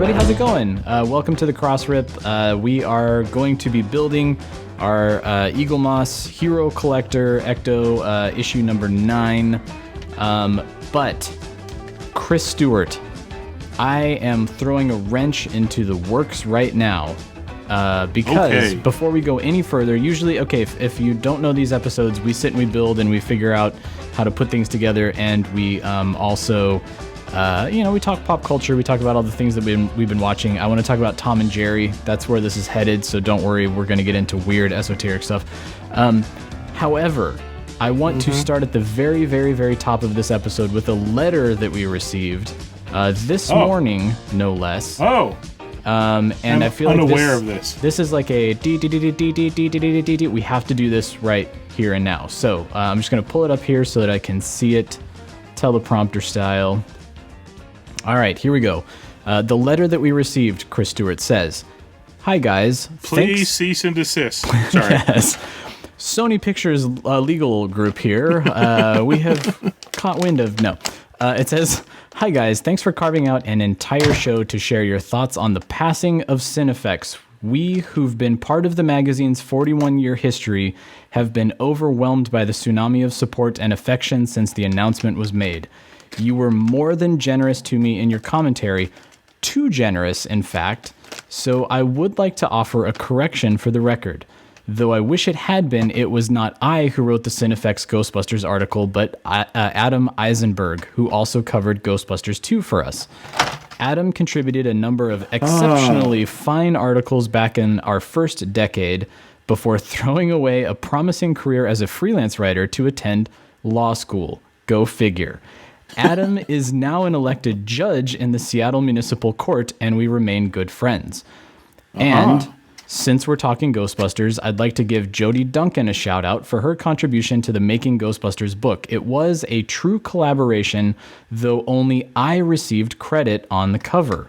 everybody, how's it going? Welcome to the Cross Rip. We are going to be building our Eaglemoss Hero Collector Ecto issue number 9. But Chris Stewart, I am throwing a wrench into the works right now. Because before we go any further, usually, if you don't know these episodes, we sit and we build and we figure out how to put things together, and we also... we talk pop culture. We talk about all the things that we've been watching. I want to talk about Tom and Jerry. That's where this is headed, so don't worry. We're going to get into weird, esoteric stuff. However, I want to start at the very, very, very top of this episode with a letter that we received this morning, no less. And I'm I feel like unaware of this. This is like a D. We have to do this right here and now. So I'm just going to pull it up here so that I can see it teleprompter style. All right, here we go. The letter that we received, Chris Stewart says, "Hi guys, please cease and desist." Sorry. Yes. Sony Pictures legal group here. We have caught wind of it says, "Hi guys, thanks for carving out an entire show to share your thoughts on the passing of Cinefex. We who've been part of the magazine's 41-year history have been overwhelmed by the tsunami of support and affection since the announcement was made. You were more than generous to me in your commentary, too generous, in fact, so I would like to offer a correction for the record. Though I wish it had been, it was not I who wrote the Cinefex Ghostbusters article, but Adam Eisenberg, who also covered Ghostbusters 2 for us. Adam contributed a number of exceptionally fine articles back in our first decade before throwing away a promising career as a freelance writer to attend law school. Go figure. Adam is now an elected judge in the Seattle Municipal Court, and we remain good friends. And since we're talking Ghostbusters, I'd like to give Jody Duncan a shout out for her contribution to the Making Ghostbusters book. It was a true collaboration, though only I received credit on the cover.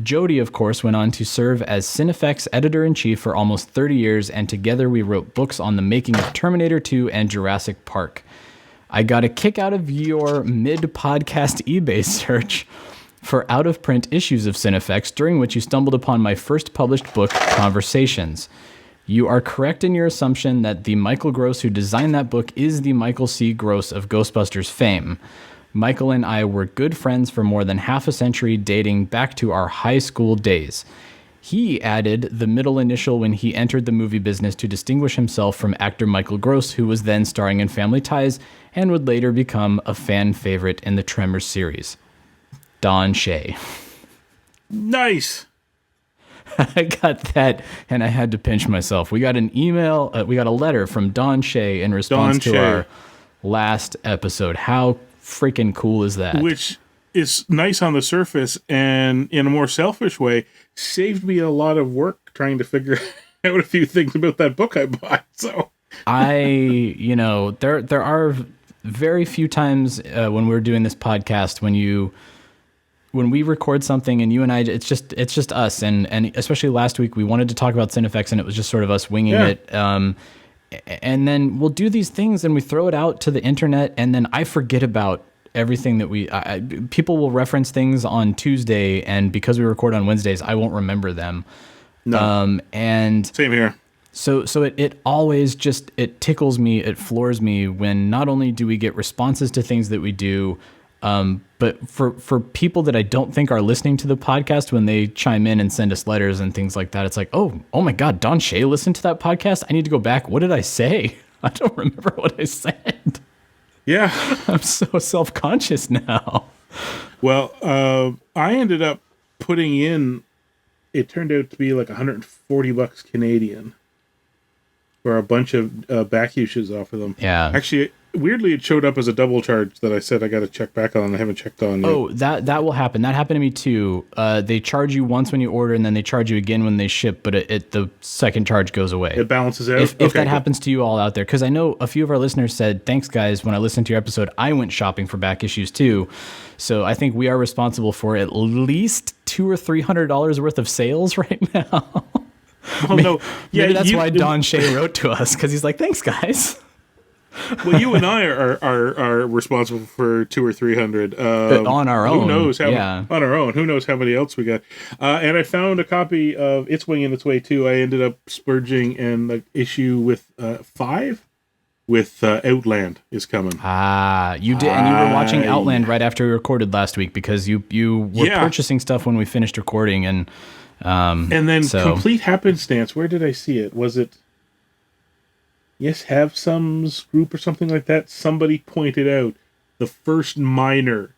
Jody, of course, went on to serve as Cinefex editor-in-chief for almost 30 years, and together we wrote books on the making of Terminator 2 and Jurassic Park. I got a kick out of your mid-podcast eBay search for out-of-print issues of Cinefex, during which you stumbled upon my first published book, Conversations. You are correct in your assumption that the Michael Gross who designed that book is the Michael C. Gross of Ghostbusters fame. Michael and I were good friends for more than half a century, dating back to our high school days. He added the middle initial when he entered the movie business to distinguish himself from actor Michael Gross, who was then starring in Family Ties and would later become a fan favorite in the Tremors series. Don Shay." Nice. I got that, and I had to pinch myself. We got an email, we got a letter from Don Shay in response to our last episode. How freaking cool is that? Which is nice on the surface, and in a more selfish way, saved me a lot of work trying to figure out a few things about that book I bought. So there are very few times when we're doing this podcast when we record something and you and I, it's just us, and especially last week we wanted to talk about Cinefex and it was just sort of us winging it. And then we'll do these things and we throw it out to the internet, and then I forget about everything that people will reference things on Tuesday, and because we record on Wednesdays, I won't remember them. No. And same here. So it always it tickles me, it floors me when not only do we get responses to things that we do, but for people that I don't think are listening to the podcast, when they chime in and send us letters and things like that, it's like, oh my God, Don Shay listened to that podcast? I need to go back. What did I say? I don't remember what I said. Yeah. I'm so self-conscious now. Well, I ended up putting in, it turned out to be like $140 Canadian for a bunch of back issues off of them. Yeah. Actually, weirdly, it showed up as a double charge that I said I got to check back on. I haven't checked on yet. Oh, that will happen. That happened to me too. They charge you once when you order, and then they charge you again when they ship, but the second charge goes away. It balances out? If that happens to you all out there, because I know a few of our listeners said, thanks guys, when I listened to your episode, I went shopping for back issues too. So I think we are responsible for at least $200 or $300 worth of sales right now. Well, no. Maybe that's why Don Shay wrote to us, because he's like, thanks guys. Well, you and I are responsible for 200 or 300. On our own. Who knows how yeah. on our own? Who knows how many else we got? And I found a copy of It's Winging Its Way too. I ended up splurging, and the issue with 5 with Outland is coming. You did, and you were watching Outland right after we recorded last week because you were purchasing stuff when we finished recording, and then complete happenstance. Where did I see it? Was it Yes Have Some's group or something like that? Somebody pointed out the first miner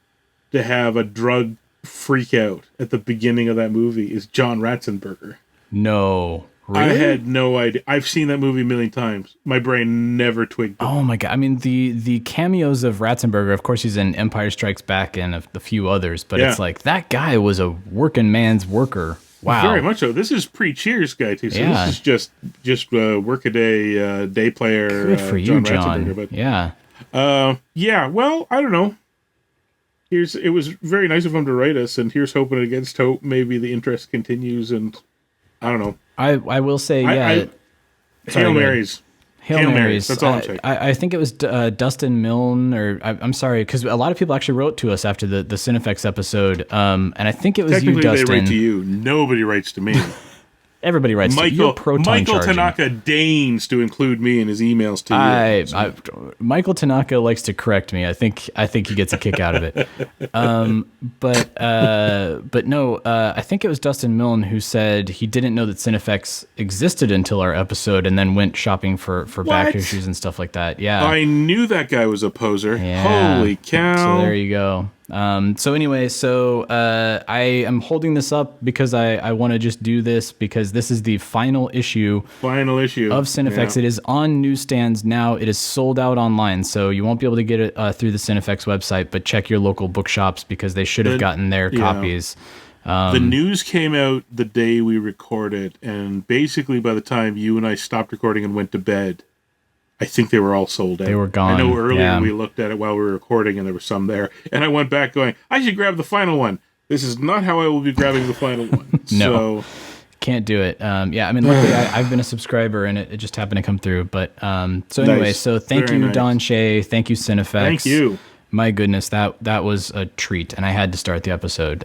to have a drug freak out at the beginning of that movie is John Ratzenberger. No. Really? I had no idea. I've seen that movie a million times. My brain never twigged it. Oh my god! I mean, the cameos of Ratzenberger. Of course, he's in Empire Strikes Back and a few others. But it's like that guy was a working man's worker. Wow, very much so. This is pre-Cheers guy too. So this is just work-a-day day player. Good for you, John. But, yeah. Well, I don't know. It was very nice of him to write us, and here's hoping against hope. Maybe the interest continues, and I don't know. I will say, Hail Marys. Hail Marys. That's all I'm saying. I think it was Dustin Milne, or I'm sorry, because a lot of people actually wrote to us after the Cinefex episode, and I think it was you, Dustin. They write to you. Nobody writes to me. Everybody writes to you. Michael Tanaka deigns to include me in his emails to you. Michael Tanaka likes to correct me. I think he gets a kick out of it. But no, I think it was Dustin Milne who said he didn't know that Cinefex existed until our episode, and then went shopping for back issues and stuff like that. Yeah, I knew that guy was a poser. Yeah. Holy cow! So there you go. I am holding this up because I want to just do this because this is the final issue of Cinefex. Yeah. It is on newsstands now. It is sold out online, so you won't be able to get it through the Cinefex website, but check your local bookshops because they should have gotten their copies. The news came out the day we recorded, and basically by the time you and I stopped recording and went to bed, I think they were all sold out. They were gone. I know earlier we looked at it while we were recording, and there were some there. And I went back going, I should grab the final one. This is not how I will be grabbing the final one. No, can't do it. Luckily I've been a subscriber, and it just happened to come through. But so thank you, Don Shay. Thank you, Cinefex. Thank you. My goodness, that was a treat, and I had to start the episode.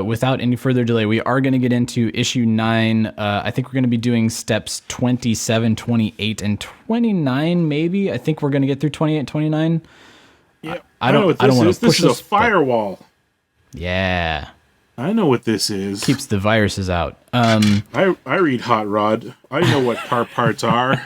Without any further delay, we are going to get into issue 9. I think we're going to be doing steps 27, 28, and 29, maybe. I think we're going to get through 28 and 29. Yeah, I don't want to push this. This is a firewall. Yeah. I know what this is. Keeps the viruses out. I read Hot Rod. I know what car parts are.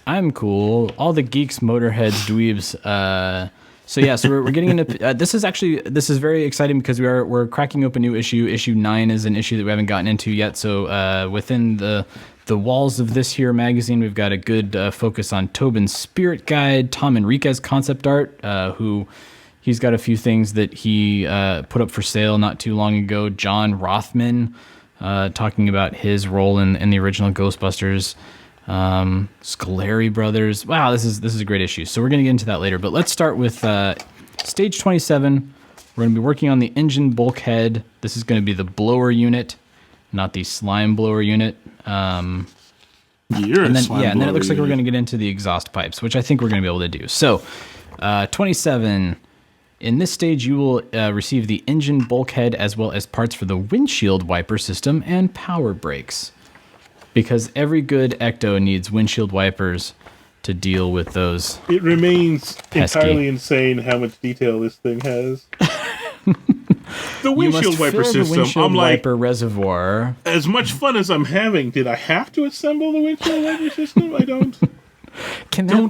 I'm cool. All the geeks, motorheads, dweebs. So we're getting into this is very exciting because we're cracking open a new issue. Issue 9 is an issue that we haven't gotten into yet. So within the walls of this here magazine, we've got a good focus on Tobin's Spirit Guide, Tom Enriquez concept art, who he's got a few things that he put up for sale not too long ago. John Rothman talking about his role in the original Ghostbusters. Scolari Brothers. Wow, this is a great issue. So we're going to get into that later, but let's start with stage 27. We're going to be working on the engine bulkhead. This is going to be the blower unit, not the slime blower unit. And then it looks like we're going to get into the exhaust pipes, which I think we're going to be able to do. So 27. In this stage, you will receive the engine bulkhead as well as parts for the windshield wiper system and power brakes. Because every good Ecto needs windshield wipers to deal with those. It remains entirely insane how much detail this thing has. The windshield wiper system. The windshield wiper reservoir. As much fun as I'm having, did I have to assemble the windshield wiper system? I don't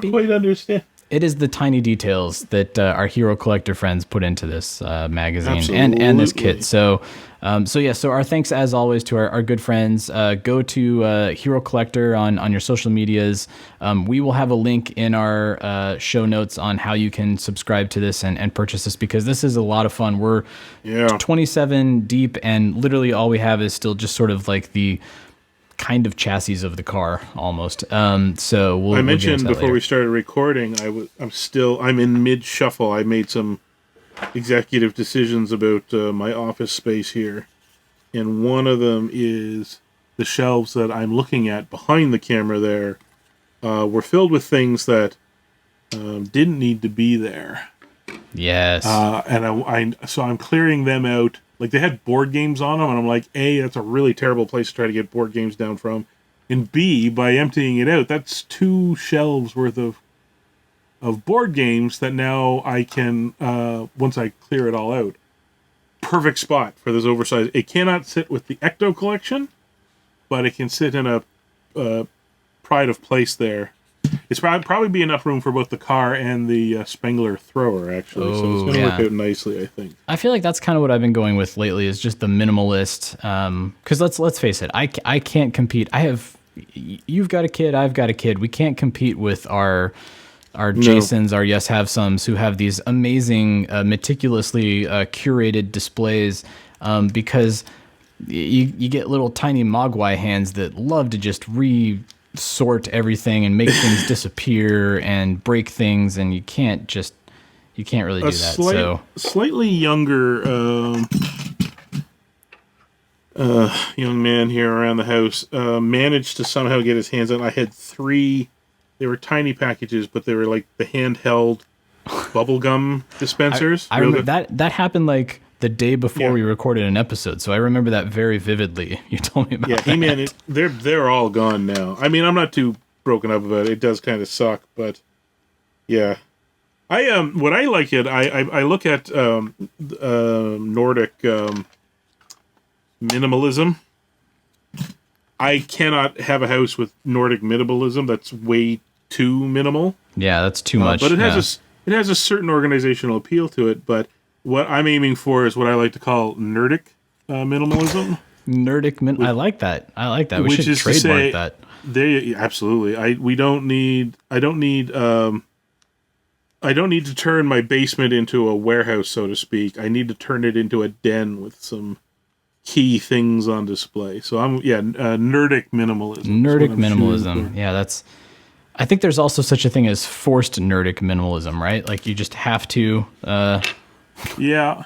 quite understand. It is the tiny details that our Hero Collector friends put into this magazine and this kit. So our thanks as always to our good friends. Go to Hero Collector on your social medias. We will have a link in our show notes on how you can subscribe to this and purchase this because this is a lot of fun. We're 27 deep, and literally all we have is still just sort of like the kind of chassis of the car almost. I mentioned before we started recording, I'm in mid shuffle. I made some executive decisions about my office space here, and one of them is the shelves that I'm looking at behind the camera there were filled with things that didn't need to be there. Yes. And so I'm clearing them out. Like, they had board games on them, and I'm like, A, that's a really terrible place to try to get board games down from. And B, by emptying it out, that's 2 shelves worth of board games that now I can, once I clear it all out, perfect spot for this oversized. It cannot sit with the Ecto collection, but it can sit in a pride of place there. It's probably be enough room for both the car and the Spengler thrower, actually. So it's going to work out nicely, I think. I feel like that's kind of what I've been going with lately, is just the minimalist. Because let's face it, I can't compete. You've got a kid, I've got a kid. We can't compete with our Jasons, our Yes Have Somes, who have these amazing, meticulously curated displays, because you get little tiny mogwai hands that love to just sort everything and make things disappear and break things, and you can't really do that. Slightly younger young man here around the house managed to somehow get his hands on. I had 3. They were tiny packages, but they were like the handheld bubblegum dispensers. I remember that happened like the day before we recorded an episode, so I remember that very vividly. You told me about that. Yeah, man, they're all gone now. I mean, I'm not too broken up about it. It does kind of suck, but yeah. What I like it, I look at Nordic minimalism. I cannot have a house with Nordic minimalism. That's way too minimal. Yeah, that's too much. But it has a certain organizational appeal to it. But what I'm aiming for is what I like to call nerdic minimalism. I like that. We should trademark that. Absolutely. I don't need to turn my basement into a warehouse, so to speak. I need to turn it into a den with some key things on display. So nerdic minimalism. Nerdic minimalism. Yeah, I think there's also such a thing as forced nerdic minimalism, right? Like, you just have to yeah.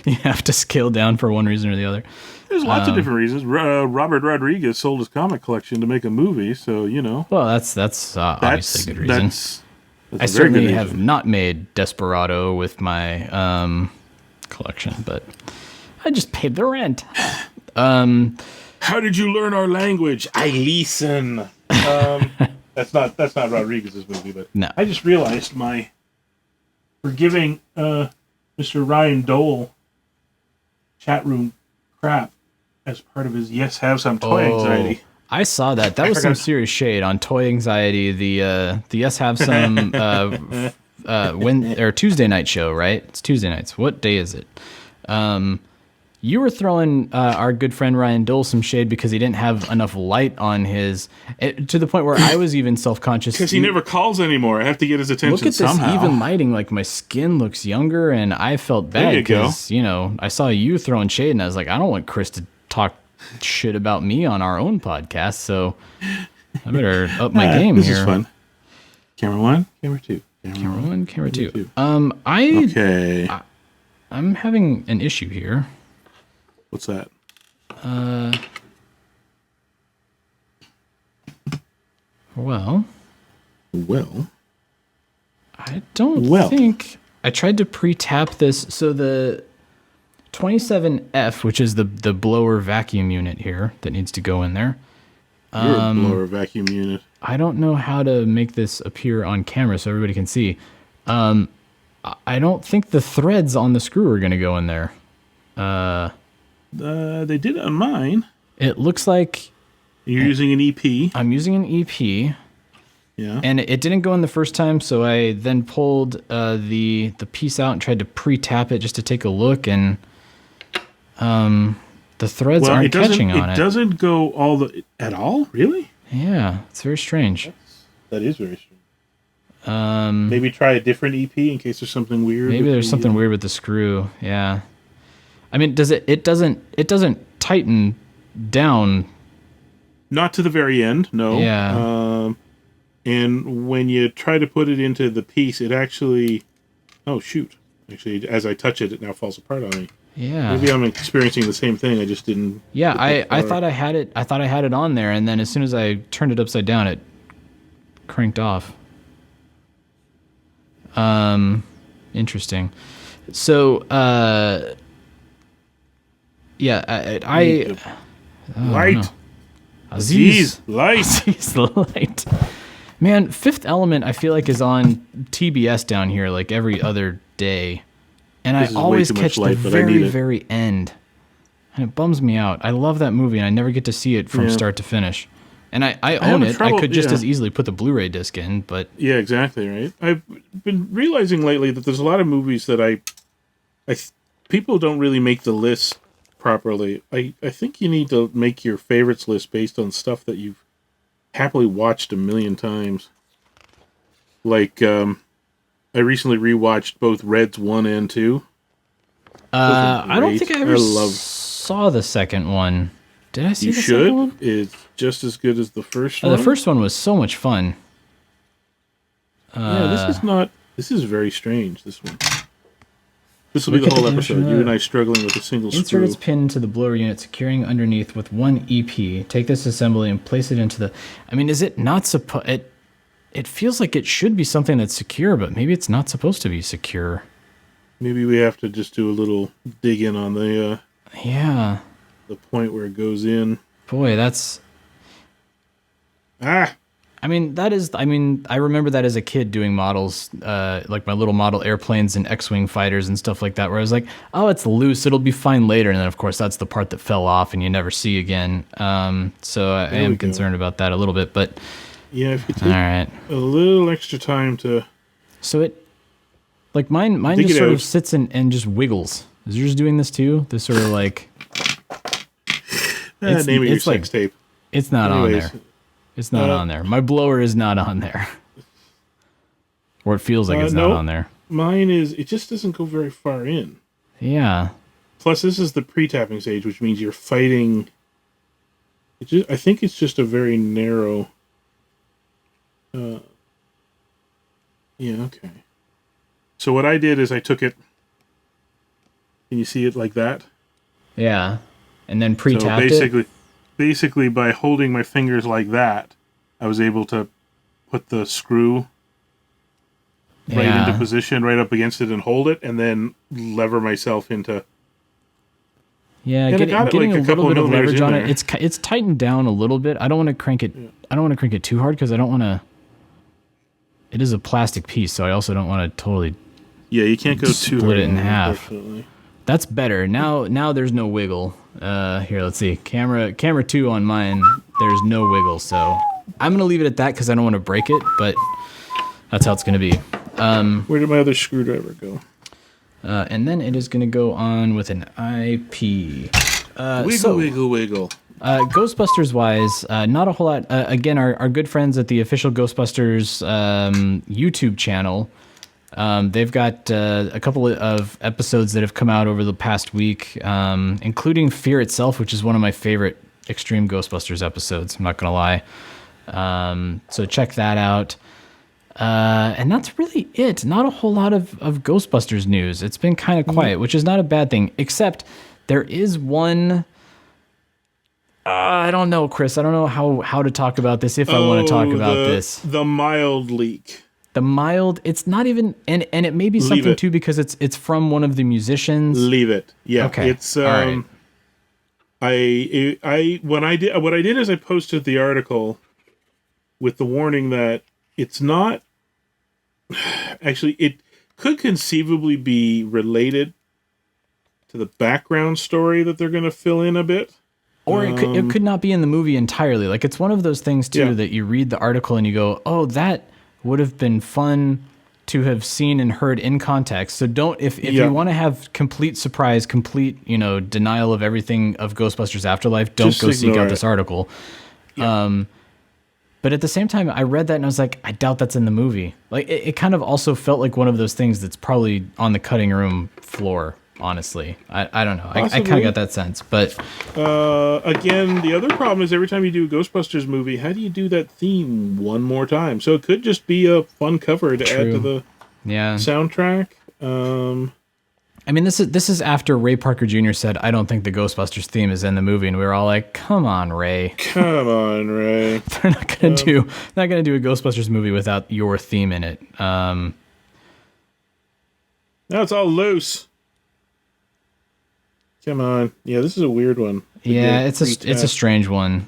You have to scale down for one reason or the other. There's lots of different reasons. Robert Rodriguez sold his comic collection to make a movie, so Well, that's obviously a good reason. I I certainly have not made Desperado with my collection, but I just paid the rent. How did you learn our language? I listen. That's not Rodriguez's movie, but no. I just realized for giving Mr. Ryan Dole chat room crap as part of his Yes Have Some toy anxiety. I saw that. That was some serious shade on toy anxiety. The Yes Have Some Tuesday night show, right? It's Tuesday nights. What day is it? You were throwing our good friend Ryan Dole some shade because he didn't have enough light on his, to the point where I was even self-conscious. Because he never calls anymore. I have to get his attention somehow. Look at somehow. this even lighting. Like, my skin looks younger, and I felt bad because, I saw you throwing shade, and I was like, I don't want Chris to talk shit about me on our own podcast, so I better up my game this here. This is fun. Camera 1, camera 2. Camera 1, camera 2. Okay. I'm having an issue here. What's that? Well, I don't think I tried to pre-tap this. So the 27F, which is the blower vacuum unit here that needs to go in there. You're a blower vacuum unit. I don't know how to make this appear on camera so everybody can see. I don't think the threads on the screw are going to go in there. They did on mine. It looks like you're using an EP. I'm using an EP. Yeah. And it didn't go in the first time, so I then pulled the piece out and tried to pre-tap it just to take a look, and the threads aren't catching on it. It doesn't go at all? Really? Yeah, it's very strange. That is very strange. Maybe try a different EP in case there's something weird. Maybe there's something weird with the screw. Yeah. I mean, it doesn't tighten down. Not to the very end, no. Yeah. And when you try to put it into the piece, it actually... Oh, shoot. Actually, as I touch it, it now falls apart on me. Yeah. Maybe I'm experiencing the same thing. I just didn't... Yeah, I thought I had it on there, and then as soon as I turned it upside down, it cranked off. Interesting. So, yeah, Light. Aziz Light. Aziz Light. Man, Fifth Element, I feel like, is on TBS down here like every other day. And I always catch the very end. And it bums me out. I love that movie, and I never get to see it from start to finish. And I own it. I could just as easily put the Blu-ray disc in, but... Yeah, exactly, right? I've been realizing lately that there's a lot of movies that people don't really make the list properly. I think you need to make your favorites list based on stuff that you've happily watched a million times. Like, I recently rewatched both Reds 1 and 2. I don't think I ever saw the second one. Did I see the second one? It's just as good as the first one. The first one was so much fun. This is very strange, this one. This will be the whole episode. You and I struggling with a single screw. Insert its pin into the blower unit, securing underneath with one EP. Take this assembly and place it into the... I mean, is it not supposed... It feels like it should be something that's secure, but maybe it's not supposed to be secure. Maybe we have to just do a little dig in on the... Yeah. The point where it goes in. Boy, that's... I remember that as a kid doing models, like my little model airplanes and X-Wing fighters and stuff like that, where I was like, oh, it's loose, it'll be fine later. And then, of course, that's the part that fell off and you never see again. So I am concerned about that a little bit, but... Yeah, if you take a little extra time to... So it... Like, mine just sort of sits and just wiggles. Is yours doing this too? This sort of like... name of your sex tape. It's not on there. It's not on there. My blower is not on there. Or it feels like it's not on there. Mine is... It just doesn't go very far in. Yeah. Plus, this is the pre-tapping stage, which means you're fighting... I think it's just a very narrow... yeah, okay. So what I did is I took it... Can you see it like that? Yeah. And then pre-tapped it? Basically, by holding my fingers like that, I was able to put the screw right into position, right up against it, and hold it, and then lever myself into... Yeah, getting a little bit of leverage on it. It's tightened down a little bit. I don't want to crank it. Yeah. I don't want to crank it too hard because I don't want to... It is a plastic piece, so I also don't want to totally... Yeah, you can't go too hard. Split it in half. That's better. Now there's no wiggle. Here, let's see. Camera 2 on mine, there's no wiggle, so I'm going to leave it at that because I don't want to break it, but that's how it's going to be. Where did my other screwdriver go? And then it is going to go on with an IP. Wiggle. Ghostbusters-wise, not a whole lot. Again, our good friends at the official Ghostbusters YouTube channel, they've got a couple of episodes that have come out over the past week, including Fear Itself, which is one of my favorite Extreme Ghostbusters episodes, I'm not going to lie. So check that out. And that's really it. Not a whole lot of Ghostbusters news. It's been kind of quiet, which is not a bad thing, except there is one... I don't know, Chris. I don't know how to talk about this if I want to talk about this. The mild leak. It's not even, and it may be something too because it's from one of the musicians. Leave it. Yeah. Okay. It's all right. What I did is I posted the article with the warning that it's not actually, it could conceivably be related to the background story that they're going to fill in a bit. Or it could not be in the movie entirely. Like, it's one of those things, too, that you read the article and you go, oh, that would have been fun to have seen and heard in context. So don't, if you want to have complete surprise, complete, denial of everything of Ghostbusters Afterlife, don't go seek out this article. Yeah. But at the same time, I read that and I was like, I doubt that's in the movie. Like, it kind of also felt like one of those things that's probably on the cutting room floor. Honestly, I don't know. I kind of got that sense, but again, the other problem is every time you do a Ghostbusters movie, how do you do that theme one more time? So it could just be a fun cover to add to the soundtrack. I mean, this is after Ray Parker Jr. said, "I don't think the Ghostbusters theme is in the movie," and we were all like, "Come on, Ray! Come on, Ray! They're not gonna do a Ghostbusters movie without your theme in it." Now it's all loose. Come on, yeah, this is a weird one. Yeah, it's a strange one.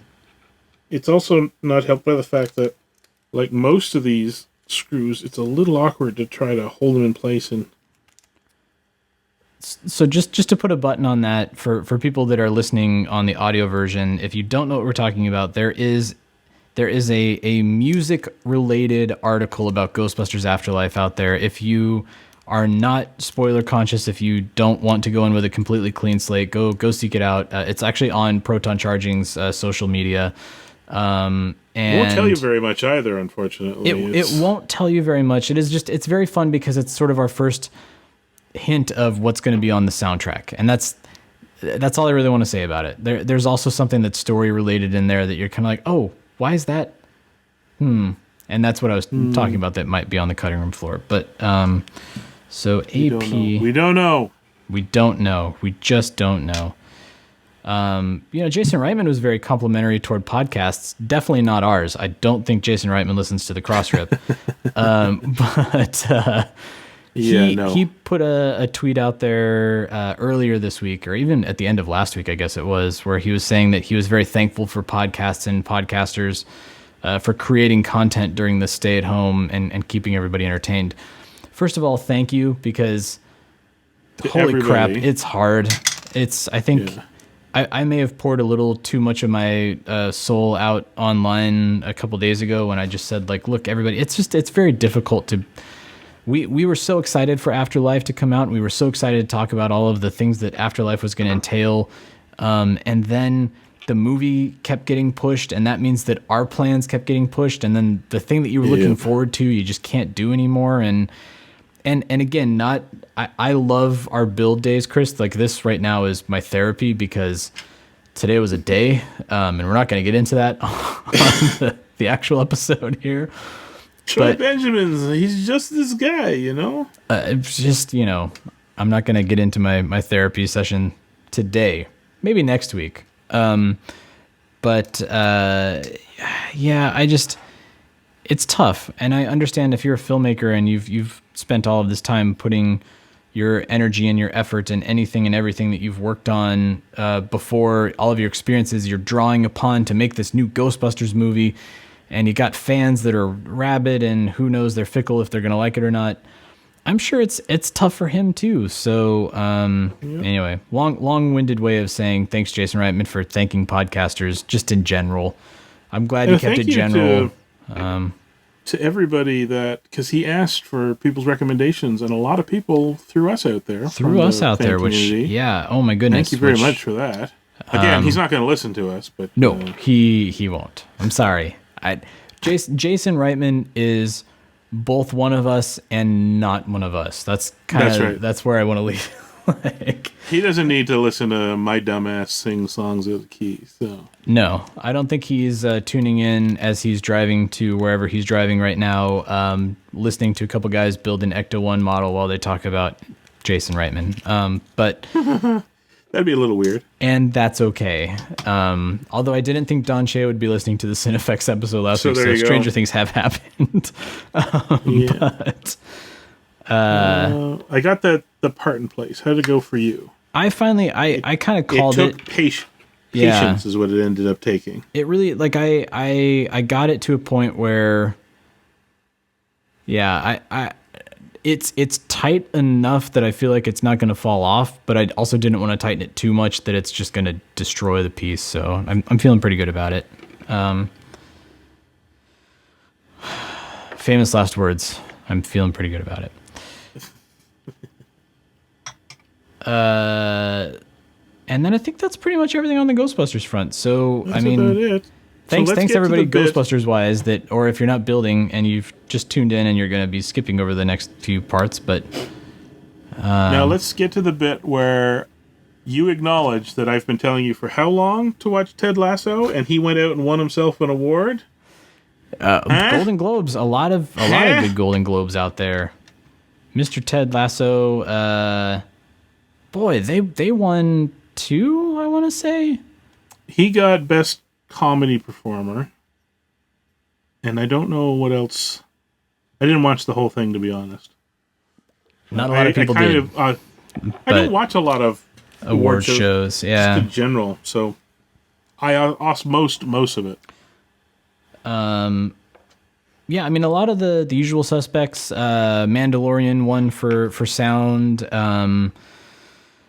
It's also not helped by the fact that, like most of these screws, it's a little awkward to try to hold them in place and. So just to put a button on that for people that are listening on the audio version, if you don't know what we're talking about, there is a music related article about Ghostbusters Afterlife out there. If you are not spoiler conscious, if you don't want to go in with a completely clean slate, go seek it out. It's actually on Proton Charging's social media. And it won't tell you very much either, unfortunately. It won't tell you very much. It's very fun because it's sort of our first hint of what's going to be on the soundtrack, and that's all I really want to say about it. There's also something that's story related in there that you're kind of like, oh, why is that? And that's what I was talking about that might be on the cutting room floor. But so AP, we don't know. We just don't know. Jason Reitman was very complimentary toward podcasts. Definitely not ours. I don't think Jason Reitman listens to the Crossrip. But. He put a tweet out there earlier this week, or even at the end of last week, I guess it was, where he was saying that he was very thankful for podcasts and podcasters for creating content during the stay at home and keeping everybody entertained. First of all, thank you, because holy crap, it's hard. I think I may have poured a little too much of my soul out online a couple days ago when I just said, like, look, everybody, it's very difficult to. We were so excited for Afterlife to come out, and we were so excited to talk about all of the things that Afterlife was going to entail. And then the movie kept getting pushed, and that means that our plans kept getting pushed. And then the thing that you were looking forward to, you just can't do anymore. And again, I love our build days, Chris. Like, this right now is my therapy, because today was a day, and we're not going to get into that on the actual episode here. Troy Benjamin's, he's just this guy, I'm not going to get into my therapy session today. Maybe next week. It's tough. And I understand if you're a filmmaker and you've spent all of this time putting your energy and your effort and anything and everything that you've worked on before, all of your experiences you're drawing upon to make this new Ghostbusters movie. And you got fans that are rabid, and who knows, they're fickle if they're going to like it or not. I'm sure it's tough for him too. So anyway, long-winded way of saying thanks, Jason Reitman, for thanking podcasters just in general. I'm glad you kept it general. To everybody because he asked for people's recommendations, and a lot of people threw us out there. Which, oh my goodness. Thank you very much for that. Again, he's not going to listen to us, but no, he won't. I'm sorry. Jason Reitman is both one of us and not one of us. That's where I want to leave. He doesn't need to listen to my dumbass sing songs at the key. So no, I don't think he's tuning in as he's driving to wherever he's driving right now, listening to a couple guys build an Ecto-1 model while they talk about Jason Reitman. But that'd be a little weird. And that's okay. Although I didn't think Don Shay would be listening to the Cinefex episode last week, so stranger things have happened. But I got the part in place. How did it go for you? I kind of called it. Patience is what it ended up taking. It really, like, I got it to a point where, it's tight enough that I feel like it's not going to fall off, but I also didn't want to tighten it too much that it's just going to destroy the piece. So I'm feeling pretty good about it. Famous last words. I'm feeling pretty good about it. And then I think that's pretty much everything on the Ghostbusters front. So that's about it. Thanks everybody, Ghostbusters wise, or if you're not building and you've just tuned in and you're going to be skipping over the next few parts, but now let's get to the bit where you acknowledge that I've been telling you for how long to watch Ted Lasso, and he went out and won himself an award. Golden Globes, a lot of good Golden Globes out there. Mr. Ted Lasso, boy, they won 2, I want to say. He got Best Comedy Performer. And I don't know what else. I didn't watch the whole thing, to be honest. Not a lot of people did. I don't watch a lot of award shows, yeah. Just in general, so I lost most of it. Yeah, I mean, a lot of the usual suspects. Mandalorian won for sound.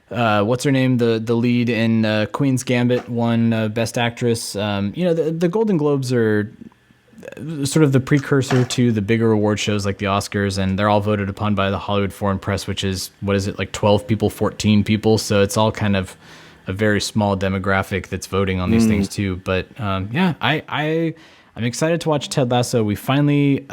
What's her name? The lead in Queen's Gambit won Best Actress. The Golden Globes are sort of the precursor to the bigger award shows like the Oscars, and they're all voted upon by the Hollywood Foreign Press, which is, what is it, like 12 people, 14 people? So it's all kind of a very small demographic that's voting on these things too. But yeah, I'm excited to watch Ted Lasso. We finally,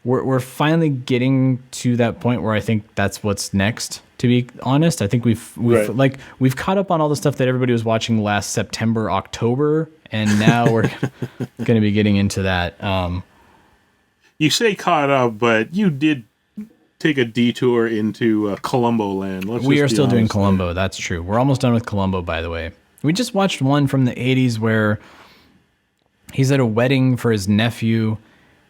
we're finally getting to that point where I think that's what's next. To be honest, I think we've caught up on all the stuff that everybody was watching last September, October, and now we're going to be getting into that. You say caught up, but you did take a detour into Columbo land. We are still doing Columbo. That's true. We're almost done with Columbo, by the way. We just watched one from the 80s where he's at a wedding for his nephew,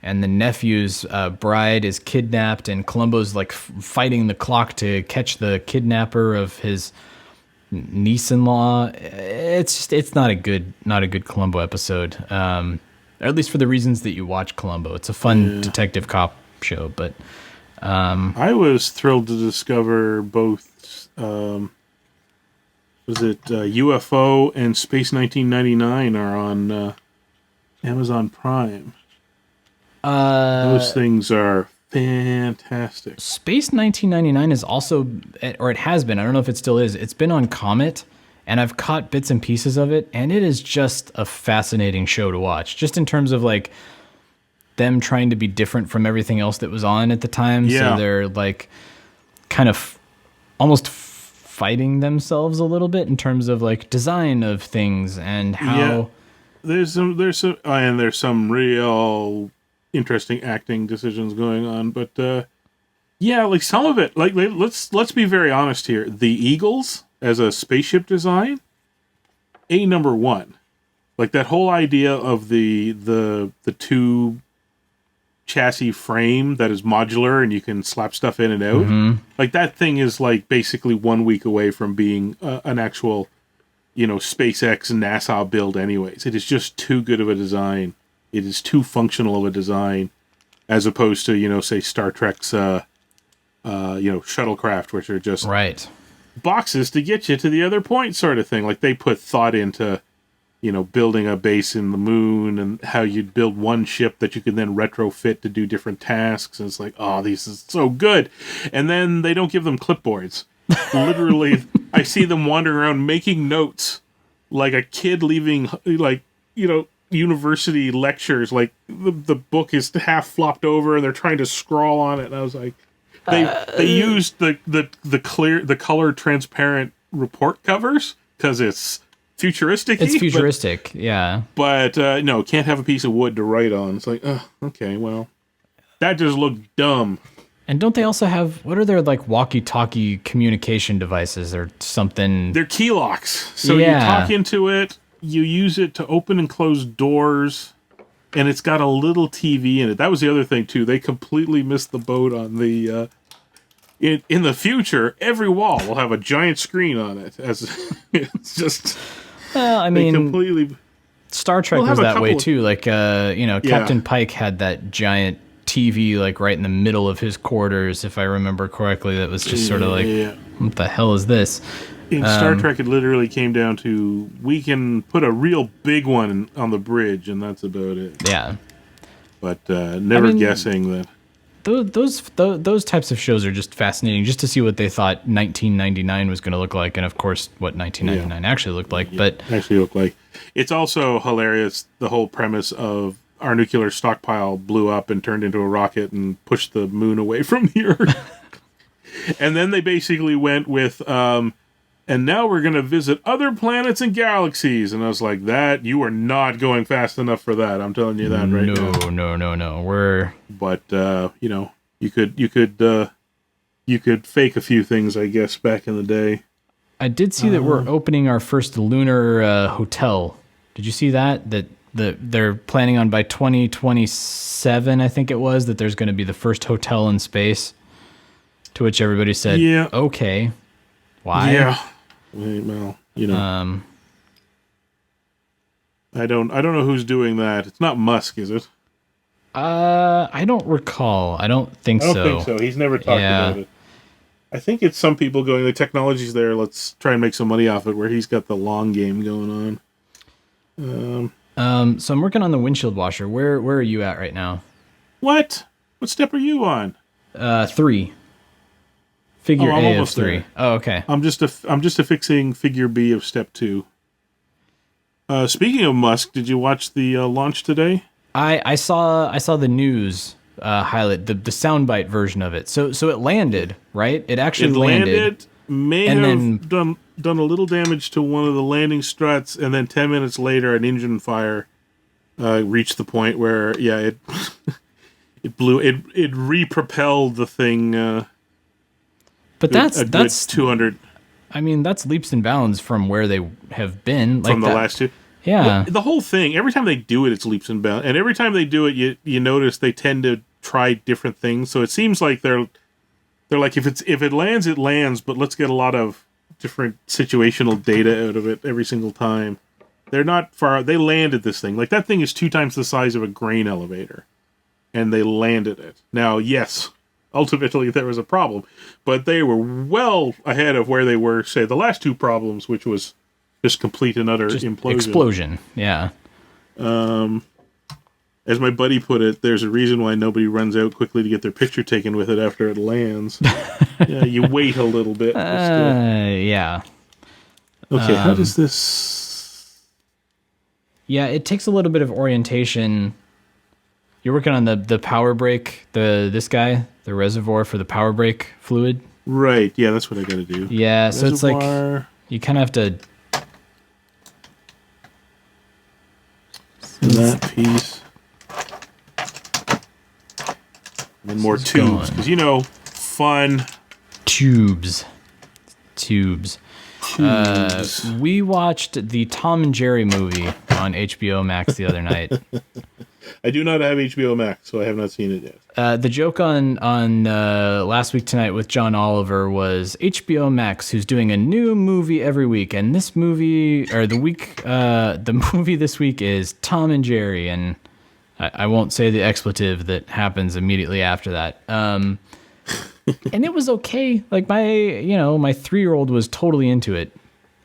and the nephew's bride is kidnapped, and Columbo's like fighting the clock to catch the kidnapper of his niece-in-law. It's not a good Columbo episode, or at least for the reasons that you watch Columbo. It's a fun detective cop show, but I was thrilled to discover both. Was it UFO and Space 1999 are on Amazon Prime. Those things are fantastic. Space 1999 is also, or it has been, I don't know if it still is, it's been on Comet, and I've caught bits and pieces of it, and it is just a fascinating show to watch, just in terms of like them trying to be different from everything else that was on at the time. Yeah. So they're like kind of almost fighting themselves a little bit in terms of like design of things and how... Yeah. There's some real interesting acting decisions going on, but yeah, like some of it, like let's be very honest here. The Eagles as a spaceship design, number one. Like that whole idea of the two chassis frame that is modular and you can slap stuff in and out. Mm-hmm. Like that thing is like basically 1 week away from being an actual, SpaceX and NASA build anyways. It is just too good of a design. It is too functional of a design as opposed to, say Star Trek's, shuttlecraft, which are just boxes to get you to the other point sort of thing. Like they put thought into, building a base in the moon and how you'd build one ship that you could then retrofit to do different tasks. And it's like, oh, this is so good. And then they don't give them clipboards. Literally, I see them wandering around making notes like a kid leaving, university lectures. Like the book is half flopped over and they're trying to scrawl on it. And I was like, they used the color transparent report covers because it's futuristic. It's futuristic, yeah. But no, can't have a piece of wood to write on. It's like, okay, well, that just looked dumb. And don't they also have, what are their like walkie-talkie communication devices or something? They're key locks. So you talk into it, you use it to open and close doors, and it's got a little TV in it. That was the other thing too. They completely missed the boat on the in the future, every wall will have a giant screen on it. As it's just completely Star Trek was that way too. Like Captain Pike had that giant TV like right in the middle of his quarters, if I remember correctly. That was just sort of like, what the hell is this? In Star Trek, it literally came down to, we can put a real big one on the bridge, and that's about it. Yeah. But guessing that. Those types of shows are just fascinating, just to see what they thought 1999 was going to look like, and of course, what 1999 actually looked like. It's also hilarious, the whole premise of our nuclear stockpile blew up and turned into a rocket and pushed the moon away from the Earth. And then they basically went with, and now we're going to visit other planets and galaxies. And I was like, you are not going fast enough for that. I'm telling you that right now. No. But, you could you could fake a few things, I guess, back in the day. I did see that we're opening our first lunar hotel. Did you see that? That they're planning on by 2027, I think it was, that there's going to be the first hotel in space. To which everybody said, okay, why? Yeah. Well, I don't know who's doing that. It's not Musk, is it? I don't recall. I don't think so. I don't think so. He's never talked about it. I think it's some people going, the technology's there, let's try and make some money off it, where he's got the long game going on. So I'm working on the windshield washer. Where are you at right now? What step are you on? 3. Figure I'm A almost of 3. there. Oh, okay. I'm just affixing figure B of step 2. Speaking of Musk, did you watch the launch today? I saw the news highlight, the soundbite version of it. So it landed, right? It actually landed. May have done a little damage to one of the landing struts, and then 10 minutes later, an engine fire reached the point where it it blew. It repropelled the thing. But that's 200. I mean, that's leaps and bounds from where they have been. From the last two. Yeah. The whole thing, every time they do it, it's leaps and bounds. And every time they do it, you notice they tend to try different things. So it seems like they're like, if it lands, it lands, but let's get a lot of different situational data out of it every single time. They're not far. They landed this thing. Like, that thing is 2 times the size of a grain elevator. And they landed it. Now, yes, ultimately there was a problem, but they were well ahead of where they were, say, the last 2 problems, which was just complete and utter implosion. Explosion, yeah. As my buddy put it, there's a reason why nobody runs out quickly to get their picture taken with it after it lands. Yeah, you wait a little bit. Yeah. Okay, how does this... Yeah, it takes a little bit of orientation. You're working on the power brake, the reservoir for the power brake fluid? Right, yeah, that's what I gotta do. Yeah, reservoir. So it's like, you kind of have to... that piece. And then more tubes, because, fun. Tubes. We watched the Tom and Jerry movie on HBO Max the other night. I do not have HBO Max, so I have not seen it yet. The joke on Last Week Tonight with John Oliver was HBO Max, who's doing a new movie every week, and this movie, or the movie this week is Tom and Jerry, and I won't say the expletive that happens immediately after that. And it was okay. Like, my 3-year-old was totally into it.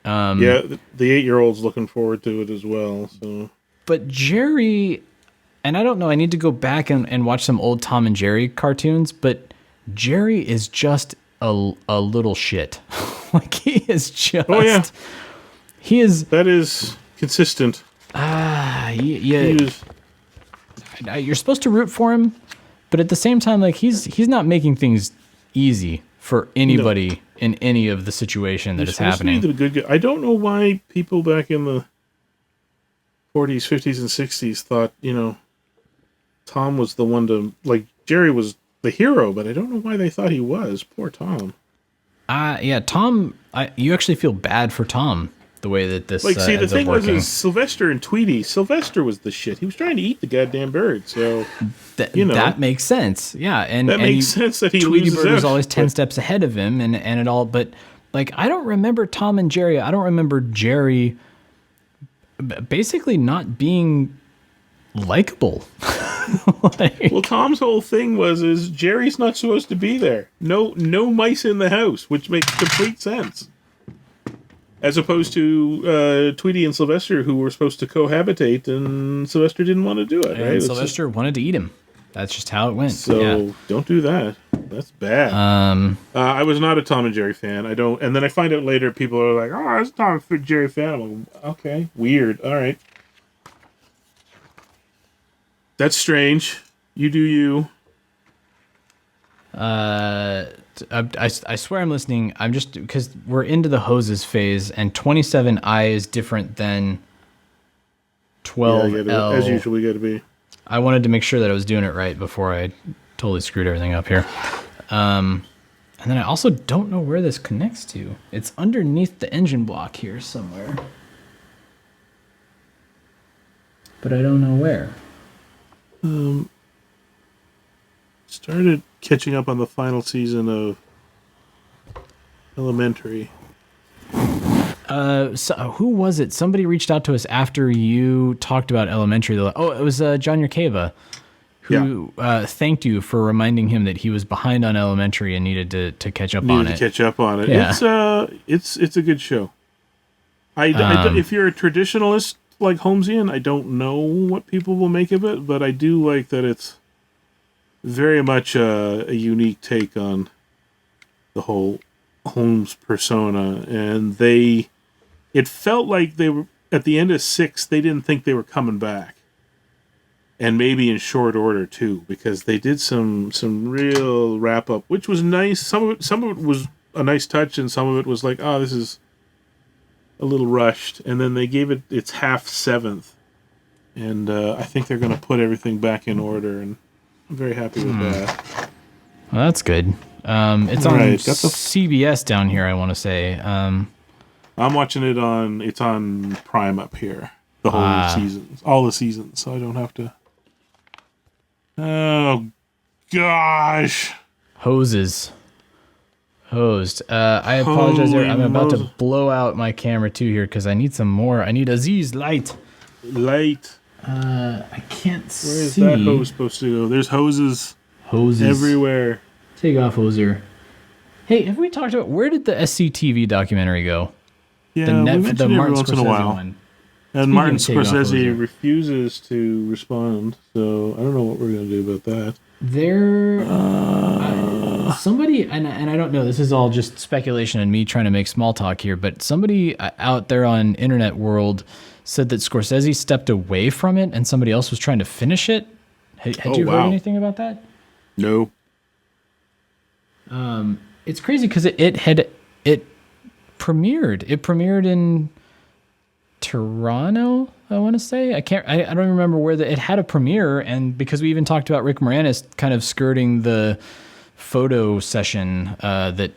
Yeah, the 8-year-old's looking forward to it as well. So, but Jerry, and I don't know, I need to go back and watch some old Tom and Jerry cartoons, but Jerry is just a little shit. Like, he is just... Oh, yeah. He is... That is consistent. Yeah. You're supposed to root for him, but at the same time, like, he's not making things easy for anybody in any of the situation that is happening. The good guy. I don't know why people back in the 40s, 50s, and 60s thought, Tom was the one to, like, Jerry was the hero, but I don't know why they thought he was. Poor Tom. Yeah, Tom, you actually feel bad for Tom, the way that this the thing was Sylvester and Tweety. Sylvester was the shit. He was trying to eat the goddamn bird, so... that makes sense. Yeah, and that makes sense that he Tweety loses Bird was out, always 10 steps ahead of him, and it all. But, like, I don't remember Tom and Jerry. I don't remember Jerry basically not being likable. Well, Tom's whole thing is Jerry's not supposed to be there. No mice in the house, which makes complete sense. As opposed to Tweety and Sylvester, who were supposed to cohabitate, and Sylvester didn't want to do it, right? Sylvester wanted to eat him. That's just how it went. So don't do that. That's bad. I was not a Tom and Jerry fan. I don't. And then I find out later people are like, "Oh, I was a Tom and Jerry fan." I'm like, okay, weird. All right, that's strange. You do you. I swear I'm listening. I'm just, because we're into the hoses phase, and 27I is different than 12L. As usual, we got to be. I wanted to make sure that I was doing it right before I totally screwed everything up here. And then I also don't know where this connects to. It's underneath the engine block here somewhere. But I don't know where. Started catching up on the final season of Elementary. So who was it? Somebody reached out to us after you talked about Elementary. Oh, it was John Yerkeva, who thanked you for reminding him that he was behind on Elementary and needed to catch up on it. Catch up on it. Yeah. It's a good show. If you're a traditionalist like Holmesian, I don't know what people will make of it, but I do like that it's very much a unique take on the whole Holmes persona, and it felt like they were at the end of 6. They didn't think they were coming back, and maybe in short order too, because they did some real wrap up, which was nice. Some of it was a nice touch, and some of it was like, oh, this is a little rushed. And then they gave it its half 7th, and I think they're going to put everything back in order, and I'm very happy with that. Well, that's good. It's on CBS down here, I want to say. I'm watching it on Prime up here. The whole seasons. All the seasons, so I don't have to... Oh, gosh. Hosed. I apologize there. I'm about to blow out my camera too here because I need some more. I need Aziz light. I can't see. Where is that hose supposed to go? There's hoses everywhere. Take off, hoser. Hey, have we talked about where did the SCTV documentary go? Yeah, we mention it every once in a while. One. And Martin Scorsese refuses to respond, so I don't know what we're going to do about that. Somebody, and I don't know, this is all just speculation and me trying to make small talk here, but somebody out there on internet world said that Scorsese stepped away from it and somebody else was trying to finish it. Had you heard anything about that? No. It's crazy because it premiered. It premiered in Toronto, I want to say. I don't remember where it had a premiere, and because we even talked about Rick Moranis kind of skirting the photo session that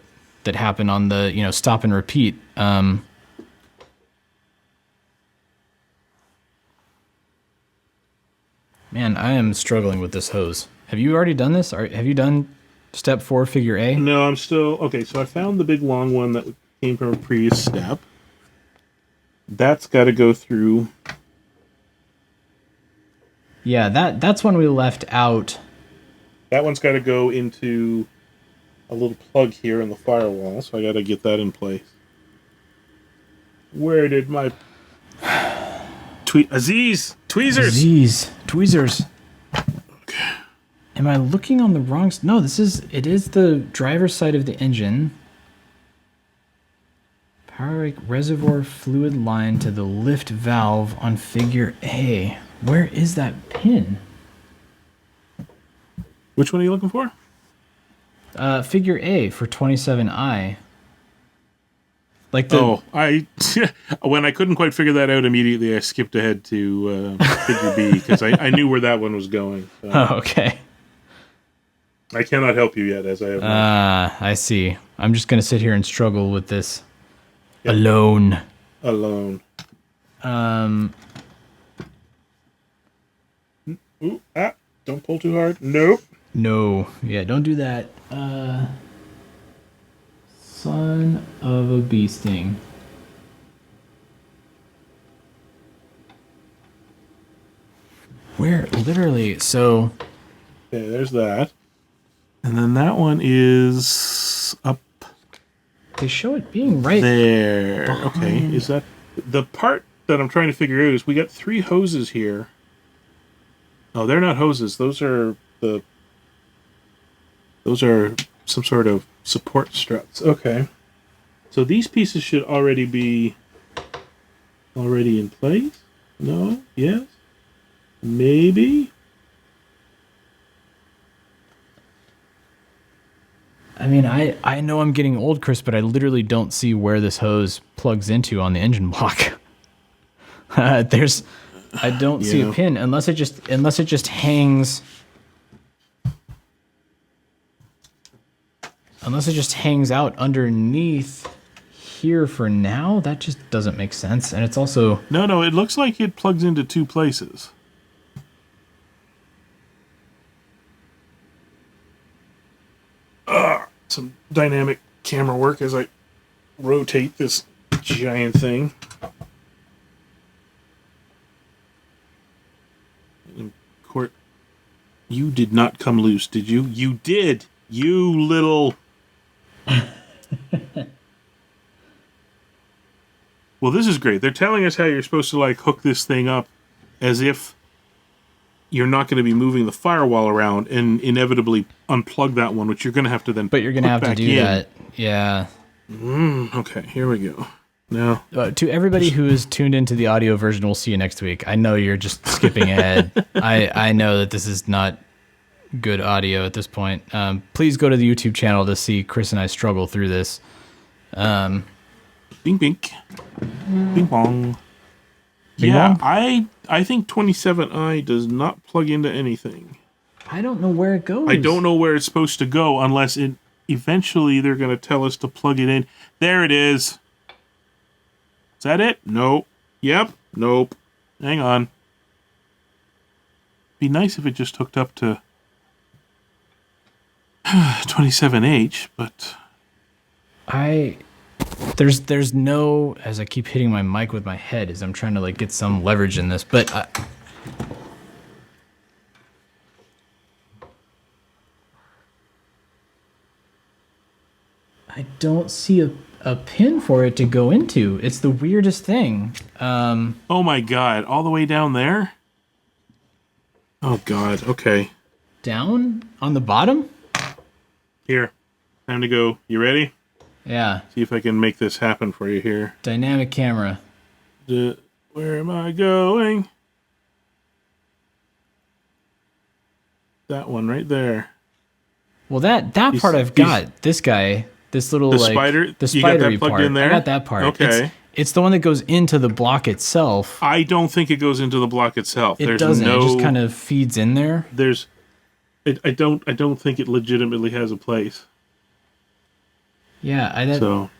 happened on the stop and repeat. Man, I am struggling with this hose. Have you already done this? Have you done step 4, figure A? No, I'm still... Okay, so I found the big long one that came from a previous step. That's got to go through. Yeah, that's one we left out. That one's got to go into a little plug here in the firewall, so I got to get that in place. Where did my... Aziz! Tweezers. Okay. Am I looking on the wrong... No, it is the driver's side of the engine. Power brake reservoir fluid line to the lift valve on figure A. Where is that pin? Which one are you looking for? Figure A for 27I. Like when I couldn't quite figure that out immediately, I skipped ahead to figure B because I knew where that one was going. So. Oh, okay. I cannot help you yet, as I have. I see. I'm just gonna sit here and struggle with this alone. Ooh, don't pull too hard. Nope. No. Yeah, don't do that. Son of a bee sting. Where? Literally, so... Okay, there's that. And then that one is up... They show it being right there. behind. Okay, is that... The part that I'm trying to figure out is we got 3 hoses here. Oh, they're not hoses. Those are some sort of support struts. Okay. So these pieces should already be in place? No? Yes? Maybe? I mean, I know I'm getting old, Chris, but I literally don't see where this hose plugs into on the engine block. I don't see a pin unless it just hangs. Unless it just hangs out underneath here for now. That just doesn't make sense. And it's also... No, it looks like it plugs into two places. Some dynamic camera work as I rotate this giant thing. Court, you did not come loose, did you? You did! You little... Well, this is great. They're telling us how you're supposed to, like, hook this thing up as if you're not going to be moving the firewall around and inevitably unplug that one, which you're going to have to then But you're going to have to do that. Yeah. Okay, here we go. Now, to everybody who is tuned into the audio version, we'll see you next week. I know you're just skipping ahead. I know that this is not good audio at this point. Please go to the YouTube channel to see Chris and I struggle through this. bing bink. Bing bong. Bing Yeah, bong? I think 27i does not plug into anything. I don't know where it goes. I don't know where it's supposed to go unless it eventually they're going to tell us to plug it in. There it is. Is that it? Nope. Yep. Nope. Hang on. Be nice if it just hooked up to 27H, but there's no, as I keep hitting my mic with my head as I'm trying to like get some leverage in this, but I don't see a pin for it to go into. It's the weirdest thing. oh my god, all the way down there? Oh god, okay. Down on the bottom? Here, time to go. You ready? Yeah. See if I can make this happen for you here. Dynamic camera. Where am I going? That one right there. Well, that part I've got. This guy, this little the like spider. the You got spidery that plugged part. in there? I got that part. Okay. It's the one that goes into the block itself. I don't think it goes into the block itself. It doesn't. It just kind of feeds in there. I don't think it legitimately has a place. Yeah, So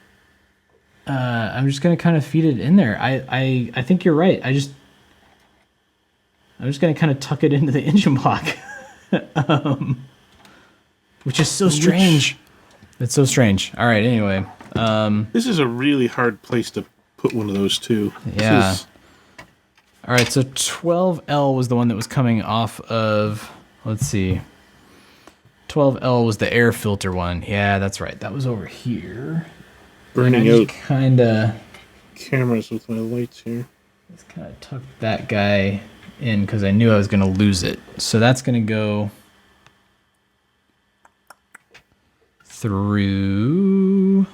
I'm just gonna kind of feed it in there. I think you're right. I'm just gonna kind of tuck it into the engine block, which is so strange. It's so strange. All right. Anyway, this is a really hard place to put one of those too. Yeah. All right. So 12L was the one that was coming off of. Let's see. 12L was the air filter one. Yeah, that's right. That was over here. Burning out kind of cameras with my lights here. Let's kind of tuck that guy in because I knew I was going to lose it. So that's going to go through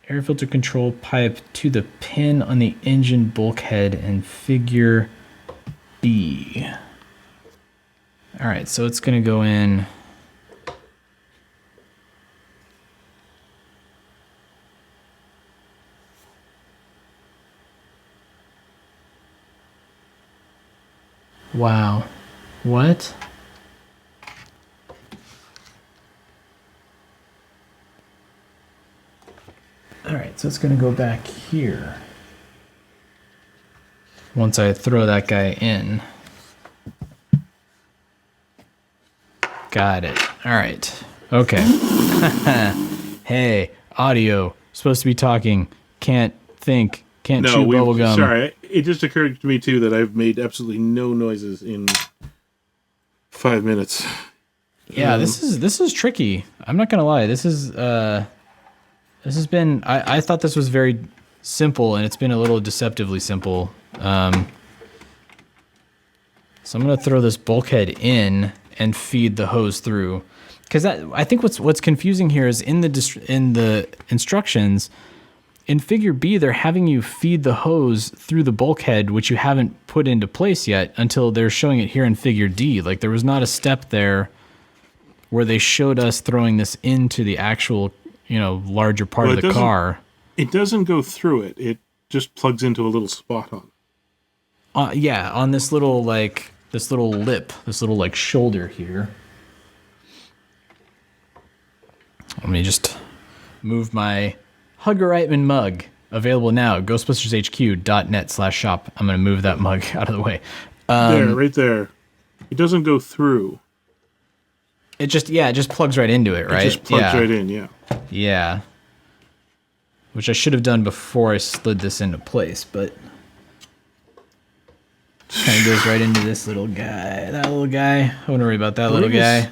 air filter control pipe to the pin on the engine bulkhead and figure B. All right, so it's going to go in. Wow. What? All right, so it's going to go back here. Once I throw that guy in. Got it. All right. Okay. Hey, audio. Supposed to be talking. Can't think. Can't chew bubblegum. Sorry, it just occurred to me too that I've made absolutely no noises in 5 minutes. Yeah, this is tricky. I'm not gonna lie. This has been. I thought this was very simple, and it's been a little deceptively simple. So I'm gonna throw this bulkhead in and feed the hose through, because I think what's confusing here is in the instructions. In figure B, they're having you feed the hose through the bulkhead, which you haven't put into place yet until they're showing it here in figure D. Like there was not a step there where they showed us throwing this into the actual, larger part of the car. It doesn't go through it. It just plugs into a little spot on. Yeah, on this little this little lip, this little like shoulder here. Let me just move my Hugger Reitman mug. Available now, ghostbustershq.net/shop. I'm going to move that mug out of the way. There, right there. It doesn't go through. It just plugs right into it, right? It just plugs right in, yeah. Yeah. Which I should have done before I slid this into place, but kind of goes right into this little guy. That little guy. I wouldn't worry about that little guy.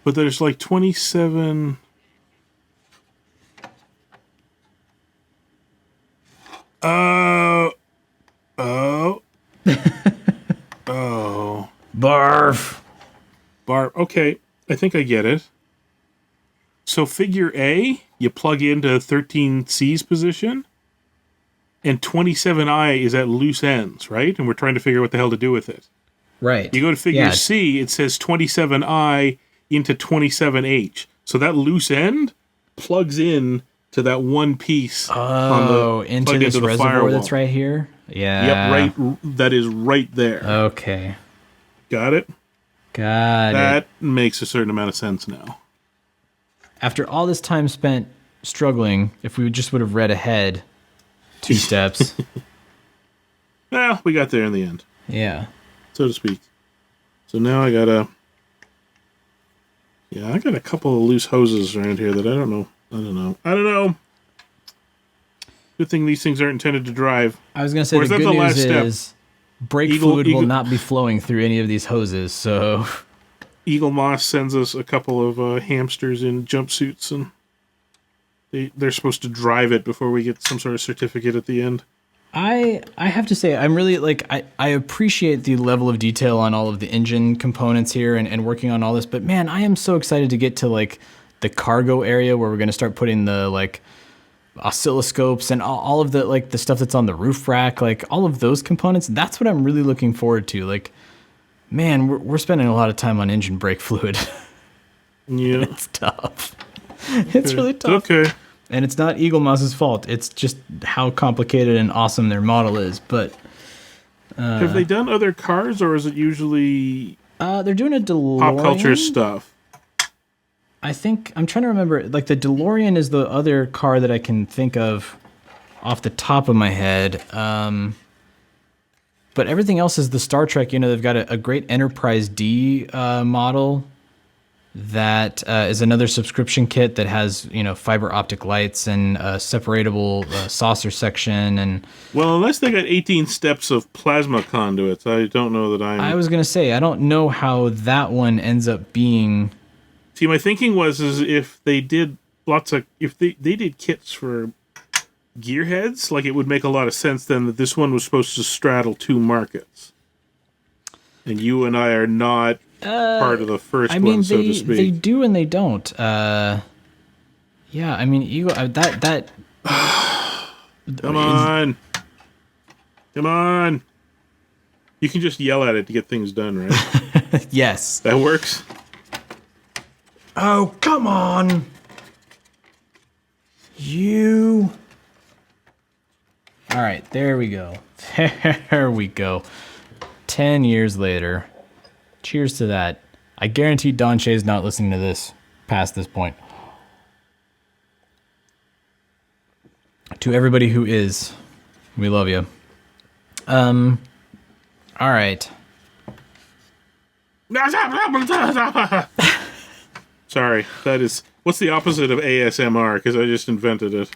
But there's like 27... Oh. Oh. Barf. Okay, I think I get it. So figure A, you plug into 13C's position, and 27I is at loose ends, right? And we're trying to figure out what the hell to do with it. Right. You go to figure C, it says 27I into 27H. So that loose end plugs in to that one piece into this reservoir firewall. That's right here? Yeah. Yep, right. That is right there. Okay. Got it? Got it. That makes a certain amount of sense now. After all this time spent struggling, if we just would have read ahead 2 steps. Well, we got there in the end. Yeah. So to speak. So now I got a couple of loose hoses around here that I don't know. Good thing these things aren't intended to drive. I was going to say, the good news is brake fluid will not be flowing through any of these hoses, so... Eaglemoss sends us a couple of hamsters in jumpsuits, and they're supposed to drive it before we get some sort of certificate at the end. I have to say, I'm really, I appreciate the level of detail on all of the engine components here and working on all this, but man, I am so excited to get to, the cargo area where we're going to start putting the, oscilloscopes and all of the, the stuff that's on the roof rack, all of those components. That's what I'm really looking forward to. Man, we're spending a lot of time on engine brake fluid. Yeah. It's tough. Okay. It's really tough. Okay. And it's not Eaglemoss's fault. It's just how complicated and awesome their model is. But have they done other cars, or is it usually they're doing a DeLorean? Pop culture stuff. I think I'm trying to remember. The DeLorean is the other car that I can think of off the top of my head. But everything else is the Star Trek. They've got a great Enterprise D model that is another subscription kit that has fiber optic lights and a separatable saucer section. And well, unless they got 18 steps of plasma conduits, I don't know that I was gonna say I don't know how that one ends up being. See, my thinking was if they did if they did kits for gearheads, it would make a lot of sense then that this one was supposed to straddle 2 markets. And you and I are not part of the first one, so to speak. They do and they don't. Yeah, I mean, Eagle, that Come on. Come on. You can just yell at it to get things done, right? Yes. That works? Oh, come on. You. All right, there we go. There we go. 10 years later. Cheers to that. I guarantee Don Shay's not listening to this past this point. To everybody who is, we love you. All right. Sorry, that is... What's the opposite of ASMR? Because I just invented it.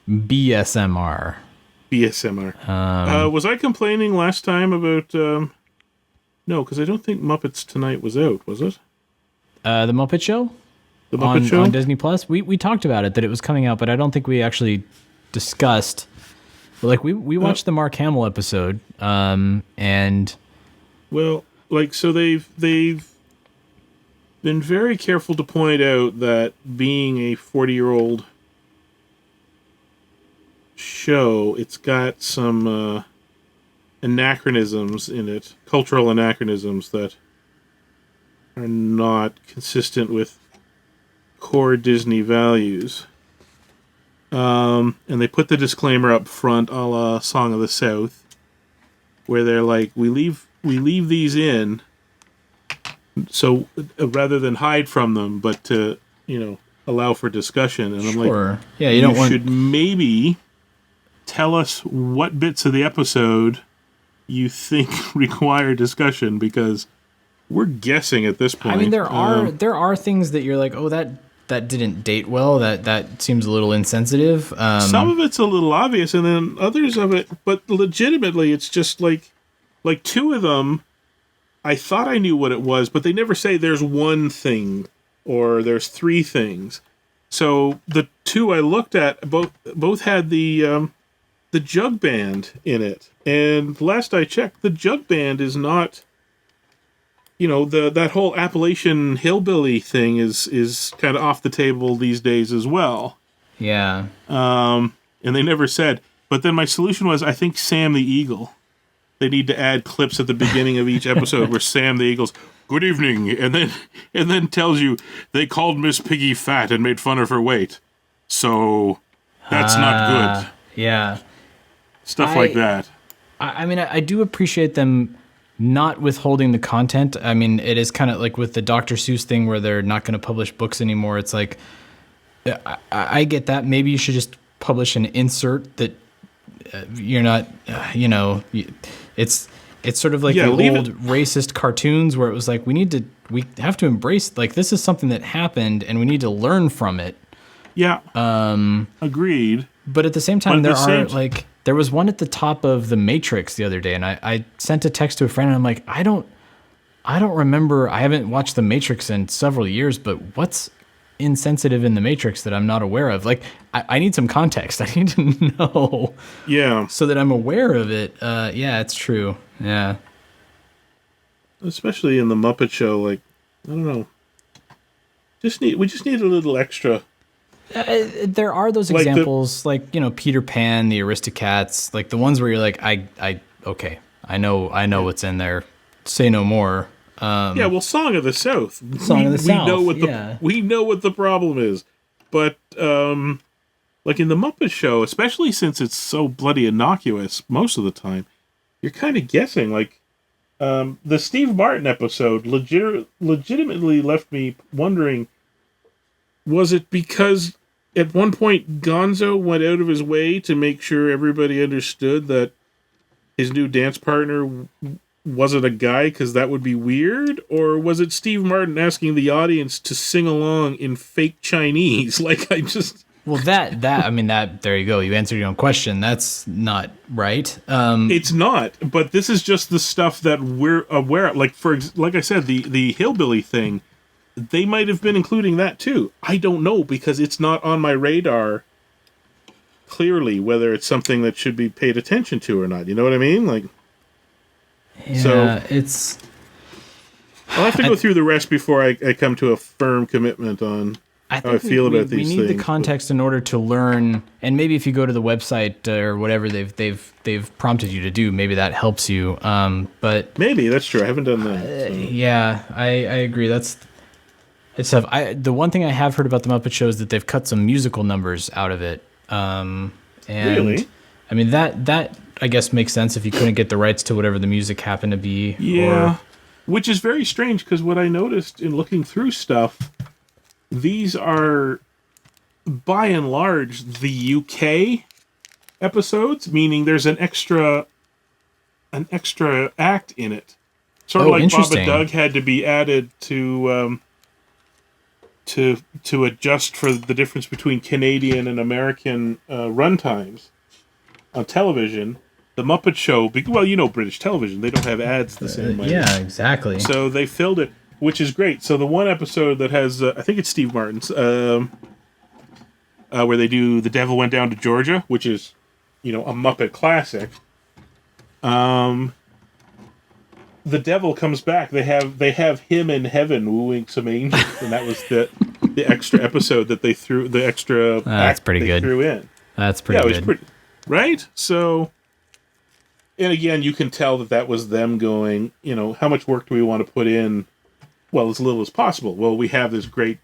BSMR. BSMR. Was I complaining last time about... No, because I don't think Muppets Tonight was out, was it? The Muppet Show? The Muppet Show? On Disney Plus? We talked about it, that it was coming out, but I don't think we actually discussed... we watched the Mark Hamill episode, and... Well, so they've been very careful to point out that being a 40-year-old show, it's got some anachronisms in it, cultural anachronisms that are not consistent with core Disney values. And they put the disclaimer up front, a la Song of the South, where they're like, we leave we leave these in, so rather than hide from them, but to allow for discussion. And I'm like, yeah, you don't want. Should maybe tell us what bits of the episode you think require discussion, because we're guessing at this point. I mean, there are things that you're like, oh, that didn't date well. That seems a little insensitive. Some of it's a little obvious, and then others of it, but legitimately, it's just like two of them. I thought I knew what it was, but they never say there's one thing or there's three things. So the two I looked at both had the jug band in it, and last I checked, the jug band is not. That whole Appalachian hillbilly thing is kind of off the table these days as well. Yeah. And they never said. But then my solution was, I think Sam the Eagle. They need to add clips at the beginning of each episode where Sam the Eagle's, "Good evening," and then tells you they called Miss Piggy fat and made fun of her weight. So that's not good. Yeah. Stuff like that. I mean, I do appreciate them not withholding the content. I mean, it is kind of like with the Dr. Seuss thing where they're not going to publish books anymore. It's like, I get that. Maybe you should just publish an insert that you're not, it's sort of like the old racist cartoons where it was like, we have to embrace, like, this is something that happened and we need to learn from it. Yeah. Agreed. But at the same time, there was one at the top of The Matrix the other day, and I sent a text to a friend, and I'm like, I don't remember. I haven't watched The Matrix in several years, but what's insensitive in The Matrix that I'm not aware of? Like, I need some context. I need to know. Yeah. So that I'm aware of it. Yeah, it's true. Yeah. Especially in the Muppet Show, like, I don't know. We just need a little extra. There are those examples, like Peter Pan, the Aristocats, like the ones where you're like, okay, I know what's in there. Say no more. Yeah, well, Song of the South. We know what the problem is, but like in the Muppet Show, especially since it's so bloody innocuous most of the time, you're kind of guessing. Like the Steve Martin episode legitimately left me wondering. Was it because at one point Gonzo went out of his way to make sure everybody understood that his new dance partner wasn't a guy because that would be weird? Or was it Steve Martin asking the audience to sing along in fake Chinese? Like, Well, there you go. You answered your own question. That's not right. It's not, but this is just the stuff that we're aware of. Like I said, the hillbilly thing, they might have been including that too. I don't know, because it's not on my radar clearly whether it's something that should be paid attention to or not. You know what I mean? Like, yeah, so it's. I'll have to go through the rest before I come to a firm commitment on how I feel about these things. We need the context in order to learn, and maybe if you go to the website or whatever they've prompted you to do, maybe that helps you. But maybe that's true. I haven't done that. So. Yeah, I agree. It's tough. The one thing I have heard about the Muppet Show is that they've cut some musical numbers out of it. And really? I mean, that I guess makes sense if you couldn't get the rights to whatever the music happened to be. Yeah. Which is very strange, because what I noticed in looking through stuff, these are, by and large, the UK episodes, meaning there's an extra act in it. Sort of like Bob and Doug had to be added to adjust for the difference between Canadian and American runtimes on television. The Muppet Show, well, British television, they don't have ads the same way. Yeah, exactly. So they filled it, which is great. So the one episode that has, I think it's Steve Martin's, where they do The Devil Went Down to Georgia, which is, a Muppet classic. The devil comes back. They have him in heaven wooing some angels, and that was the extra episode that they threw. The extra that's pretty good. Threw in. That's pretty good. It was pretty right. So, and again, you can tell that was them going. How much work do we want to put in? Well, as little as possible. Well, we have this great,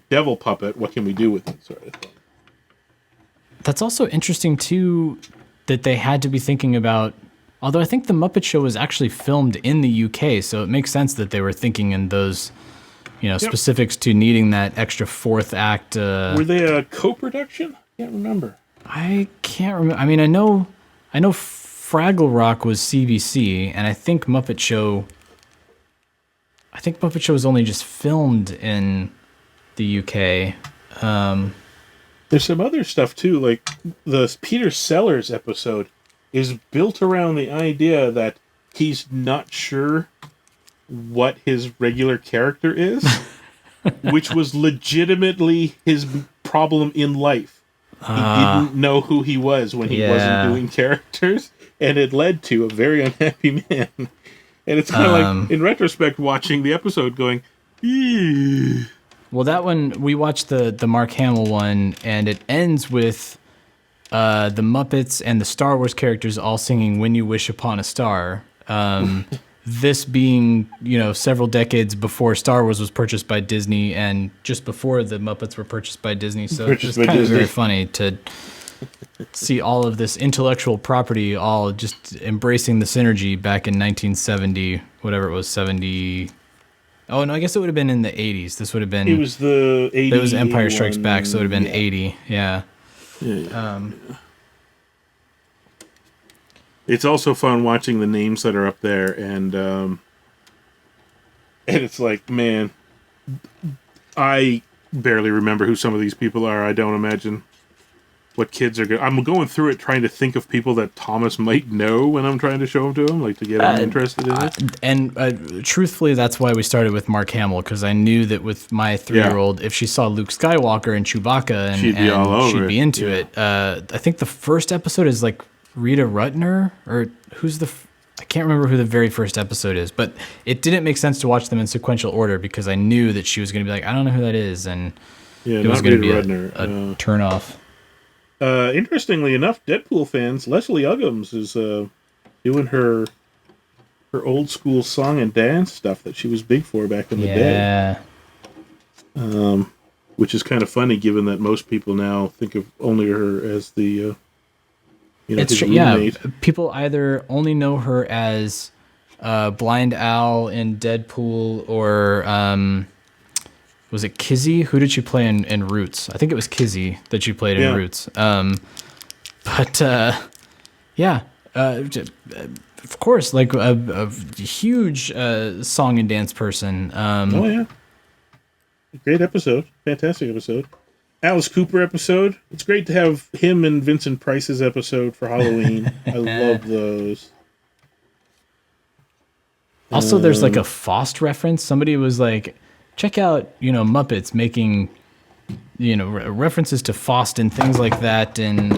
devil puppet. What can we do with it? Sort of thing. That's also interesting too, that they had to be thinking about Although I think the Muppet Show was actually filmed in the UK, so it makes sense that they were thinking in those, specifics to needing that extra fourth act. Were they a co-production? I can't remember. I can't remember. I mean, I know Fraggle Rock was CBC, and I think Muppet Show was only just filmed in the UK. There's some other stuff too, like the Peter Sellers episode is built around the idea that he's not sure what his regular character is, which was legitimately his problem in life. He didn't know who he was when he wasn't doing characters, and it led to a very unhappy man. And it's kind of like, in retrospect, watching the episode going, eee. Well, that one, we watched the Mark Hamill one, and it ends with the Muppets and the Star Wars characters all singing When You Wish Upon a Star. This being, several decades before Star Wars was purchased by Disney and just before the Muppets were purchased by Disney. So it's kind of very funny to see all of this intellectual property all just embracing the synergy back in 1970, whatever it was, 70... Oh, no, I guess it would have been in the 80s. This would have been... It was the 80s. It was Empire Strikes Back, so it would have been 80, yeah. It's also fun watching the names that are up there, and it's like, man, I barely remember who some of these people are. I don't imagine what kids are going. I'm going through it trying to think of people that Thomas might know when I'm trying to show them to him, like to get him interested in it. And truthfully, that's why we started with Mark Hamill, because I knew that with my 3-year-old, if she saw Luke Skywalker and Chewbacca, and she'd be into it. I think the first episode is like Rita Rutner, or who's I can't remember who the very first episode is, but it didn't make sense to watch them in sequential order because I knew that she was going to be like, I don't know who that is, and it was going to be a turn off. Interestingly enough, Deadpool fans, Leslie Uggams is doing her old school song and dance stuff that she was big for back in the day. Which is kind of funny given that most people now think of only her as the his roommate. People either only know her as Blind Owl in Deadpool, or was it Kizzy? Who did she play in Roots? I think it was Kizzy that she played in Roots. Of course, like a huge song and dance person. Great episode. Fantastic episode. Alice Cooper episode. It's great to have him and Vincent Price's episode for Halloween. I love those. Also, there's like a Faust reference. Somebody was like, check out, Muppets making, references to Faust and things like that in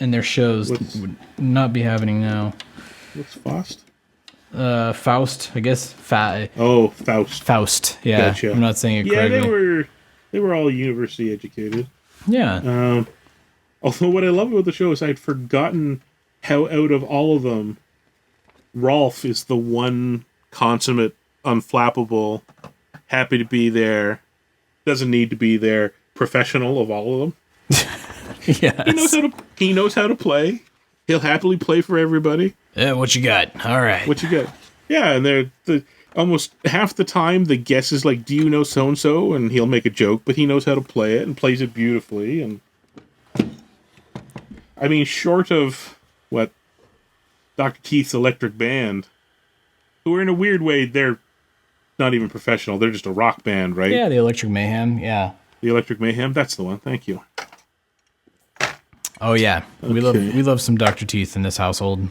their shows. Would not be happening now. What's Faust? Faust, I guess. Faust. Faust, yeah. Gotcha. I'm not saying it correctly. Yeah, they were all university educated. Yeah. Although what I love about the show is I'd forgotten how out of all of them, Rolf is the one consummate, unflappable, happy to be there, doesn't need to be there, professional of all of them. Yes. He knows how to play. He'll happily play for everybody. Yeah, what you got? All right. What you got? Yeah, and almost half the time the guest is like, do you know so-and-so? And he'll make a joke, but he knows how to play it and plays it beautifully. And I mean, short of Dr. Keith's Electric Band, who are in a weird way, they're not even professional. They're just a rock band, right? Yeah, the Electric Mayhem, yeah. The Electric Mayhem, that's the one. Thank you. Oh, yeah. Okay. We love some Dr. Teeth in this household.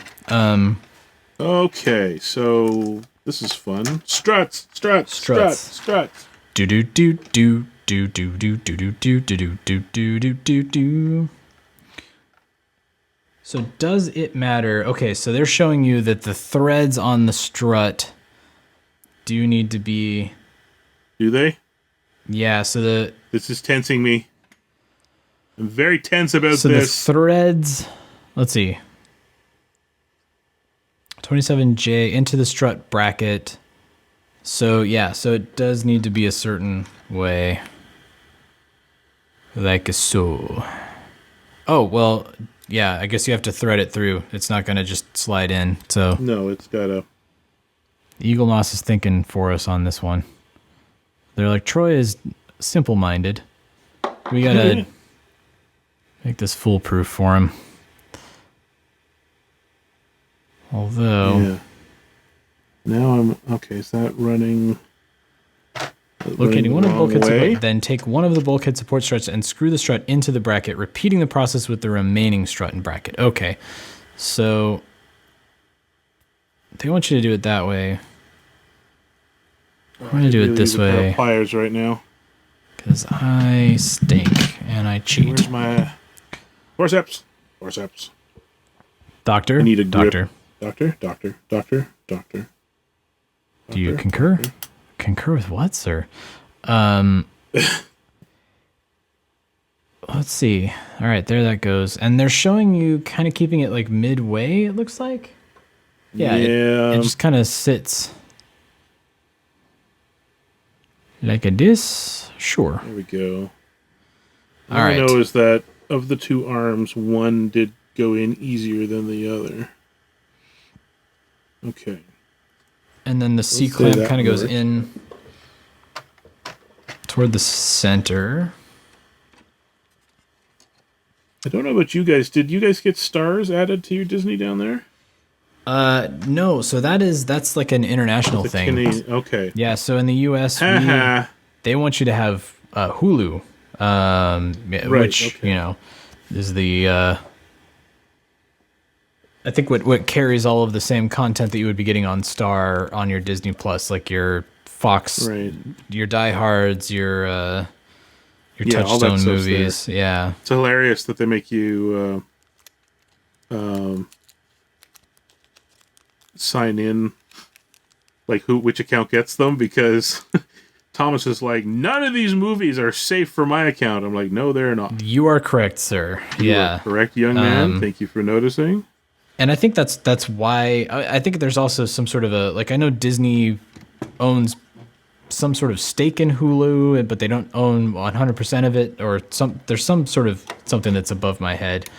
Okay, so this is fun. Struts. Do do do do do do do do do do do do do do do. So does it matter? Okay, so they're showing you that the threads on the strut do need to be... Do they? Yeah, so This is tensing me. I'm very tense about this. So the threads... Let's see. 27J into the strut bracket. So, yeah, so it does need to be a certain way. Like so. Oh, well, yeah, I guess you have to thread it through. It's not going to just slide in. So no, it's got a... Eaglemoss is thinking for us on this one. They're like, Troy is simple-minded. We got to make this foolproof for him. Although... Yeah. Now I'm... Okay, is that running... Locating one of the bulkhead support, then take one of the bulkhead support struts and screw the strut into the bracket, repeating the process with the remaining strut and bracket. Okay, so they want you to do it that way. I'm going to do it this way. Pliers right now. Because I stink and I cheat. Where's my... Forceps. Forceps. Doctor? I need a grip. Doctor? Doctor. Do you concur? Doctor. Concur with what, sir? Let's see. All right, there that goes. And they're showing you kind of keeping it like midway, it looks like. Yeah. It just kind of sits like this. Sure. There we go. All right. All I know is that of the two arms, one did go in easier than the other. Okay. And then the C-clamp kind of goes in toward the center. I don't know about you guys. Did you guys get stars added to your Disney down there? No. So that's like an international thing. Okay. Yeah. So in the U.S., they want you to have Hulu, which you know is the. I think what carries all of the same content that you would be getting on Star on your Disney Plus, like your Fox, your Die Hards, your Touchstone movies. Yeah, it's hilarious that they make you sign in, like which account gets them, because Thomas is like, none of these movies are safe for my account. I'm like, no, they're not. You are correct, sir. You are correct, young man. Thank you for noticing. And I think that's why I think there's also some sort of a, like, I know Disney owns some sort of stake in Hulu, but they don't own 100% of it, or there's some sort of something that's above my head.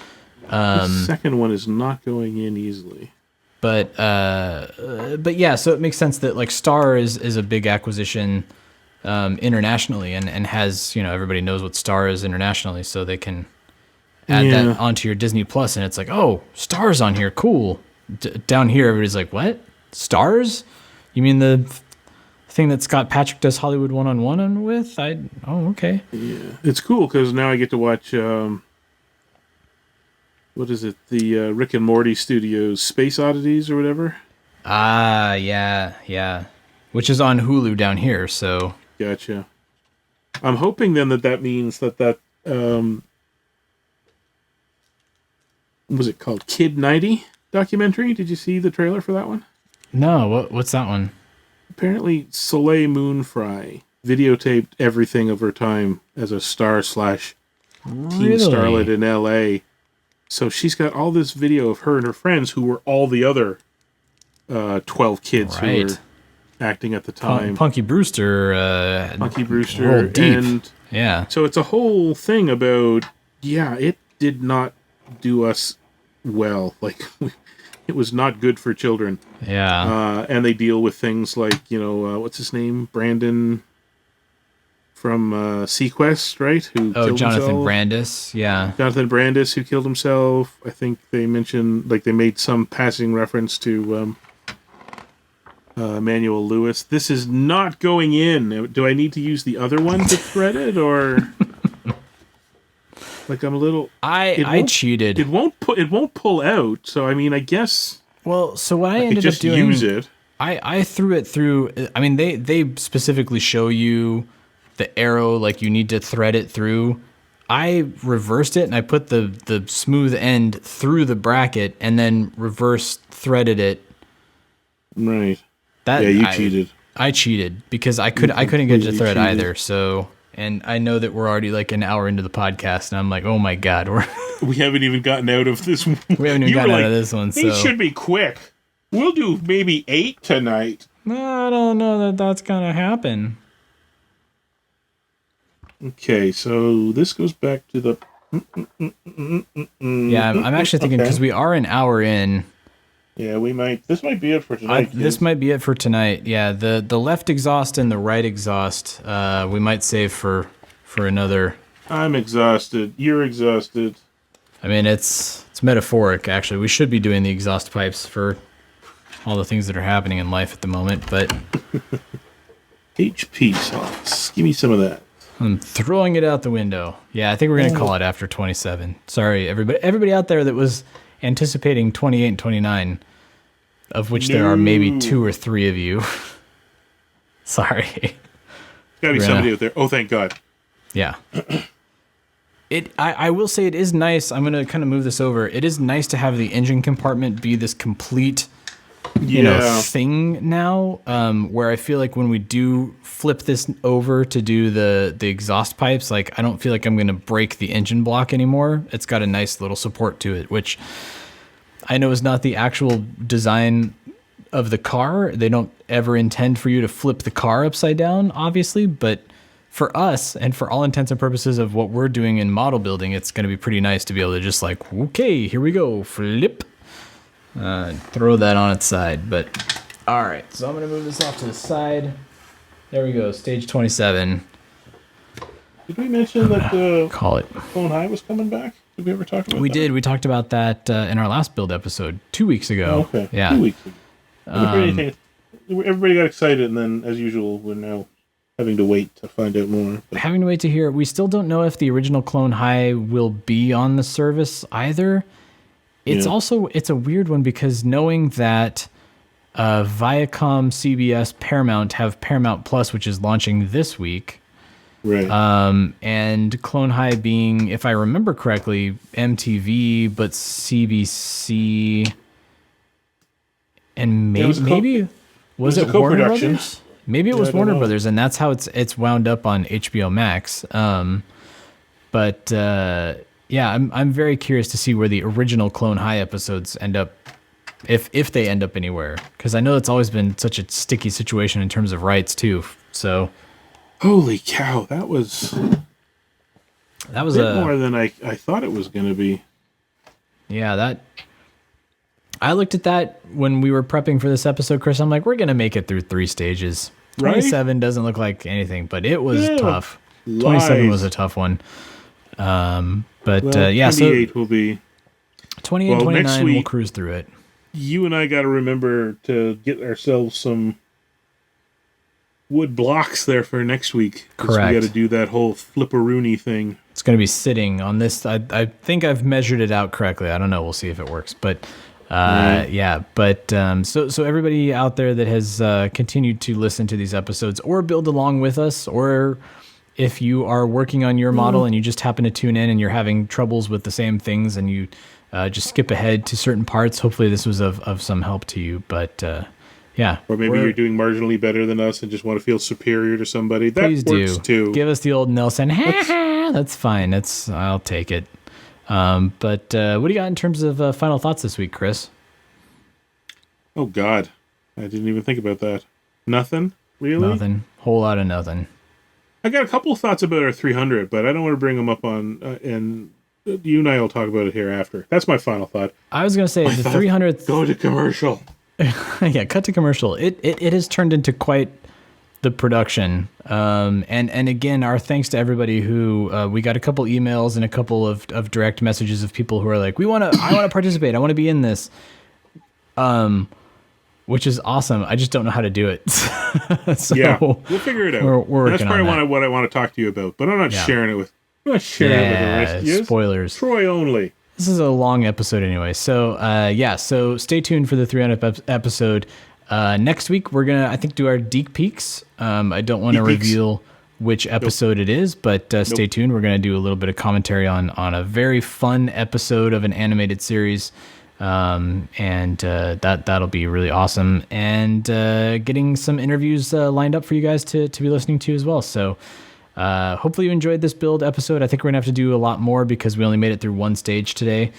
The second one is not going in easily. But yeah, so it makes sense that like Star is a big acquisition internationally, and has, you know, everybody knows what Star is internationally, so they can add that onto your Disney Plus, and it's like, oh, Star's on here, cool. Down here, everybody's like, what? Stars? You mean the thing that Scott Patrick does Hollywood 1-on-1 with? Oh, okay. Yeah, it's cool because now I get to watch. What is it? The Rick and Morty Studios Space Oddities or whatever. Ah, yeah. Which is on Hulu down here. So gotcha. I'm hoping then that means that was it called Kid 90 documentary? Did you see the trailer for that one? No, what's that one? Apparently Soleil Moonfry videotaped everything of her time as a star / teen starlet in LA. So she's got all this video of her and her friends who were all the other 12 kids who were acting at the time. Punky Brewster rolled deep. And yeah. So it's a whole thing about, it did not do us well. Like, it was not good for children. Yeah. And they deal with things like, what's his name? Brandon from Sequest, right? Who killed Jonathan himself. Brandis. Yeah. Jonathan Brandis, who killed himself. I think they mentioned, like, they made some passing reference to Emmanuel Lewis. This is not going in. Do I need to use the other one to thread it, or... Like, I'm a little... I cheated. It won't pull out, so I mean, I guess... Well, so what I ended up doing... use it. I threw it through... I mean, they specifically show you the arrow, like you need to thread it through. I reversed it, and I put the smooth end through the bracket, and then reverse threaded it. Right. You cheated. I cheated, because I couldn't get to thread either, so... And I know that we're already like an hour into the podcast, and I'm like, oh my God, we haven't even gotten out of this one. We haven't even gotten out of this one. These should be quick. We'll do maybe 8 tonight. No, I don't know that's gonna happen. Okay, so this goes back to the Yeah, I'm actually thinking because we are an hour in. Yeah, we might. This might be it for tonight. This might be it for tonight. Yeah, the left exhaust and the right exhaust, we might save for another. I'm exhausted. You're exhausted. I mean, it's metaphoric. Actually, we should be doing the exhaust pipes for all the things that are happening in life at the moment. But HP sauce. Give me some of that. I'm throwing it out the window. Yeah, I think we're gonna call it after 27. Sorry, everybody out there that was anticipating 28 and 29, of which there are maybe 2 or 3 of you. Sorry. There's gotta be somebody out there. Oh, thank God. Yeah. I will say it is nice. I'm gonna kind of move this over. It is nice to have the engine compartment be this complete, thing now. Where I feel like when we do flip this over to do the exhaust pipes, like I don't feel like I'm gonna break the engine block anymore. It's got a nice little support to it, which I know is not the actual design of the car. They don't ever intend for you to flip the car upside down, obviously, but for us and for all intents and purposes of what we're doing in model building, it's going to be pretty nice to be able to just like, okay, here we go, flip, throw that on its side. But all right, so I'm going to move this off to the side. There we go, stage 27. Did we mention that the call it Clone High was coming back? Did we ever talk about that? We did. We talked about that in our last build episode 2 weeks ago. Oh, okay. Yeah. 2 weeks ago. Everybody got excited, and then, as usual, we're now having to wait to find out more. But. Having to wait to hear. We still don't know if the original Clone High will be on the service either. It's also, it's a weird one because knowing that Viacom, CBS, Paramount have Paramount Plus, which is launching this week. Right. And Clone High being, if I remember correctly, MTV, but CBC, and maybe was it Warner Brothers? Maybe it was Warner Brothers, and that's how it's wound up on HBO Max. But I'm very curious to see where the original Clone High episodes end up, if they end up anywhere, because I know it's always been such a sticky situation in terms of rights too. So, holy cow, that was a bit more than I thought it was going to be. Yeah, I looked at that when we were prepping for this episode, Chris. I'm like, we're going to make it through 3 stages. 27 doesn't look like anything, but it was tough. 27 was a tough one. So 28 will be. 28 and 29, we'll cruise through it. You and I got to remember to get ourselves some wood blocks there for next week. Correct. We got to do that whole flipperoonie thing. It's going to be sitting on this. I think I've measured it out correctly. I don't know. We'll see if it works. But so everybody out there that has continued to listen to these episodes or build along with us, or if you are working on your model and you just happen to tune in and you're having troubles with the same things and you just skip ahead to certain parts, hopefully this was of some help to you. But yeah. Or maybe you're doing marginally better than us and just want to feel superior to somebody. That please works too. Give us the old Nelson. That's fine. I'll take it. But what do you got in terms of final thoughts this week, Chris? Oh, God. I didn't even think about that. Nothing? Really? Nothing. Whole lot of nothing. I got a couple of thoughts about our 300, but I don't want to bring them up on... and you and I will talk about it here after. That's my final thought. I was going to say, the 300th... Go to commercial. Yeah, cut to commercial. It has turned into quite the production. And again, our thanks to everybody who we got a couple emails and a couple of direct messages of people who are like, I want to participate. I want to be in this. Which is awesome. I just don't know how to do it. So yeah, we'll figure it out. We're working That's probably on that. what I want to talk to you about, but I'm not sharing it with. I'm not sharing it with the rest of you. Spoilers. Troy only. This is a long episode anyway. So so stay tuned for the 300th episode. Next week we're gonna, I think, do our Deek Peaks. I don't want to reveal which episode it is, but stay tuned. We're gonna do a little bit of commentary on a very fun episode of an animated series. That'll be really awesome, and getting some interviews lined up for you guys to be listening to as well. So hopefully you enjoyed this build episode. I think we're gonna have to do a lot more because we only made it through 1 stage today.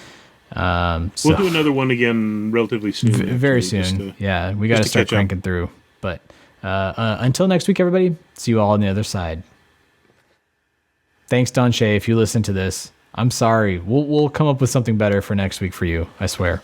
We'll do another one again relatively soon. Very soon. We got to start cranking through. But until next week, everybody, see you all on the other side. Thanks, Don Shay. If you listen to this, I'm sorry. We'll come up with something better for next week for you. I swear.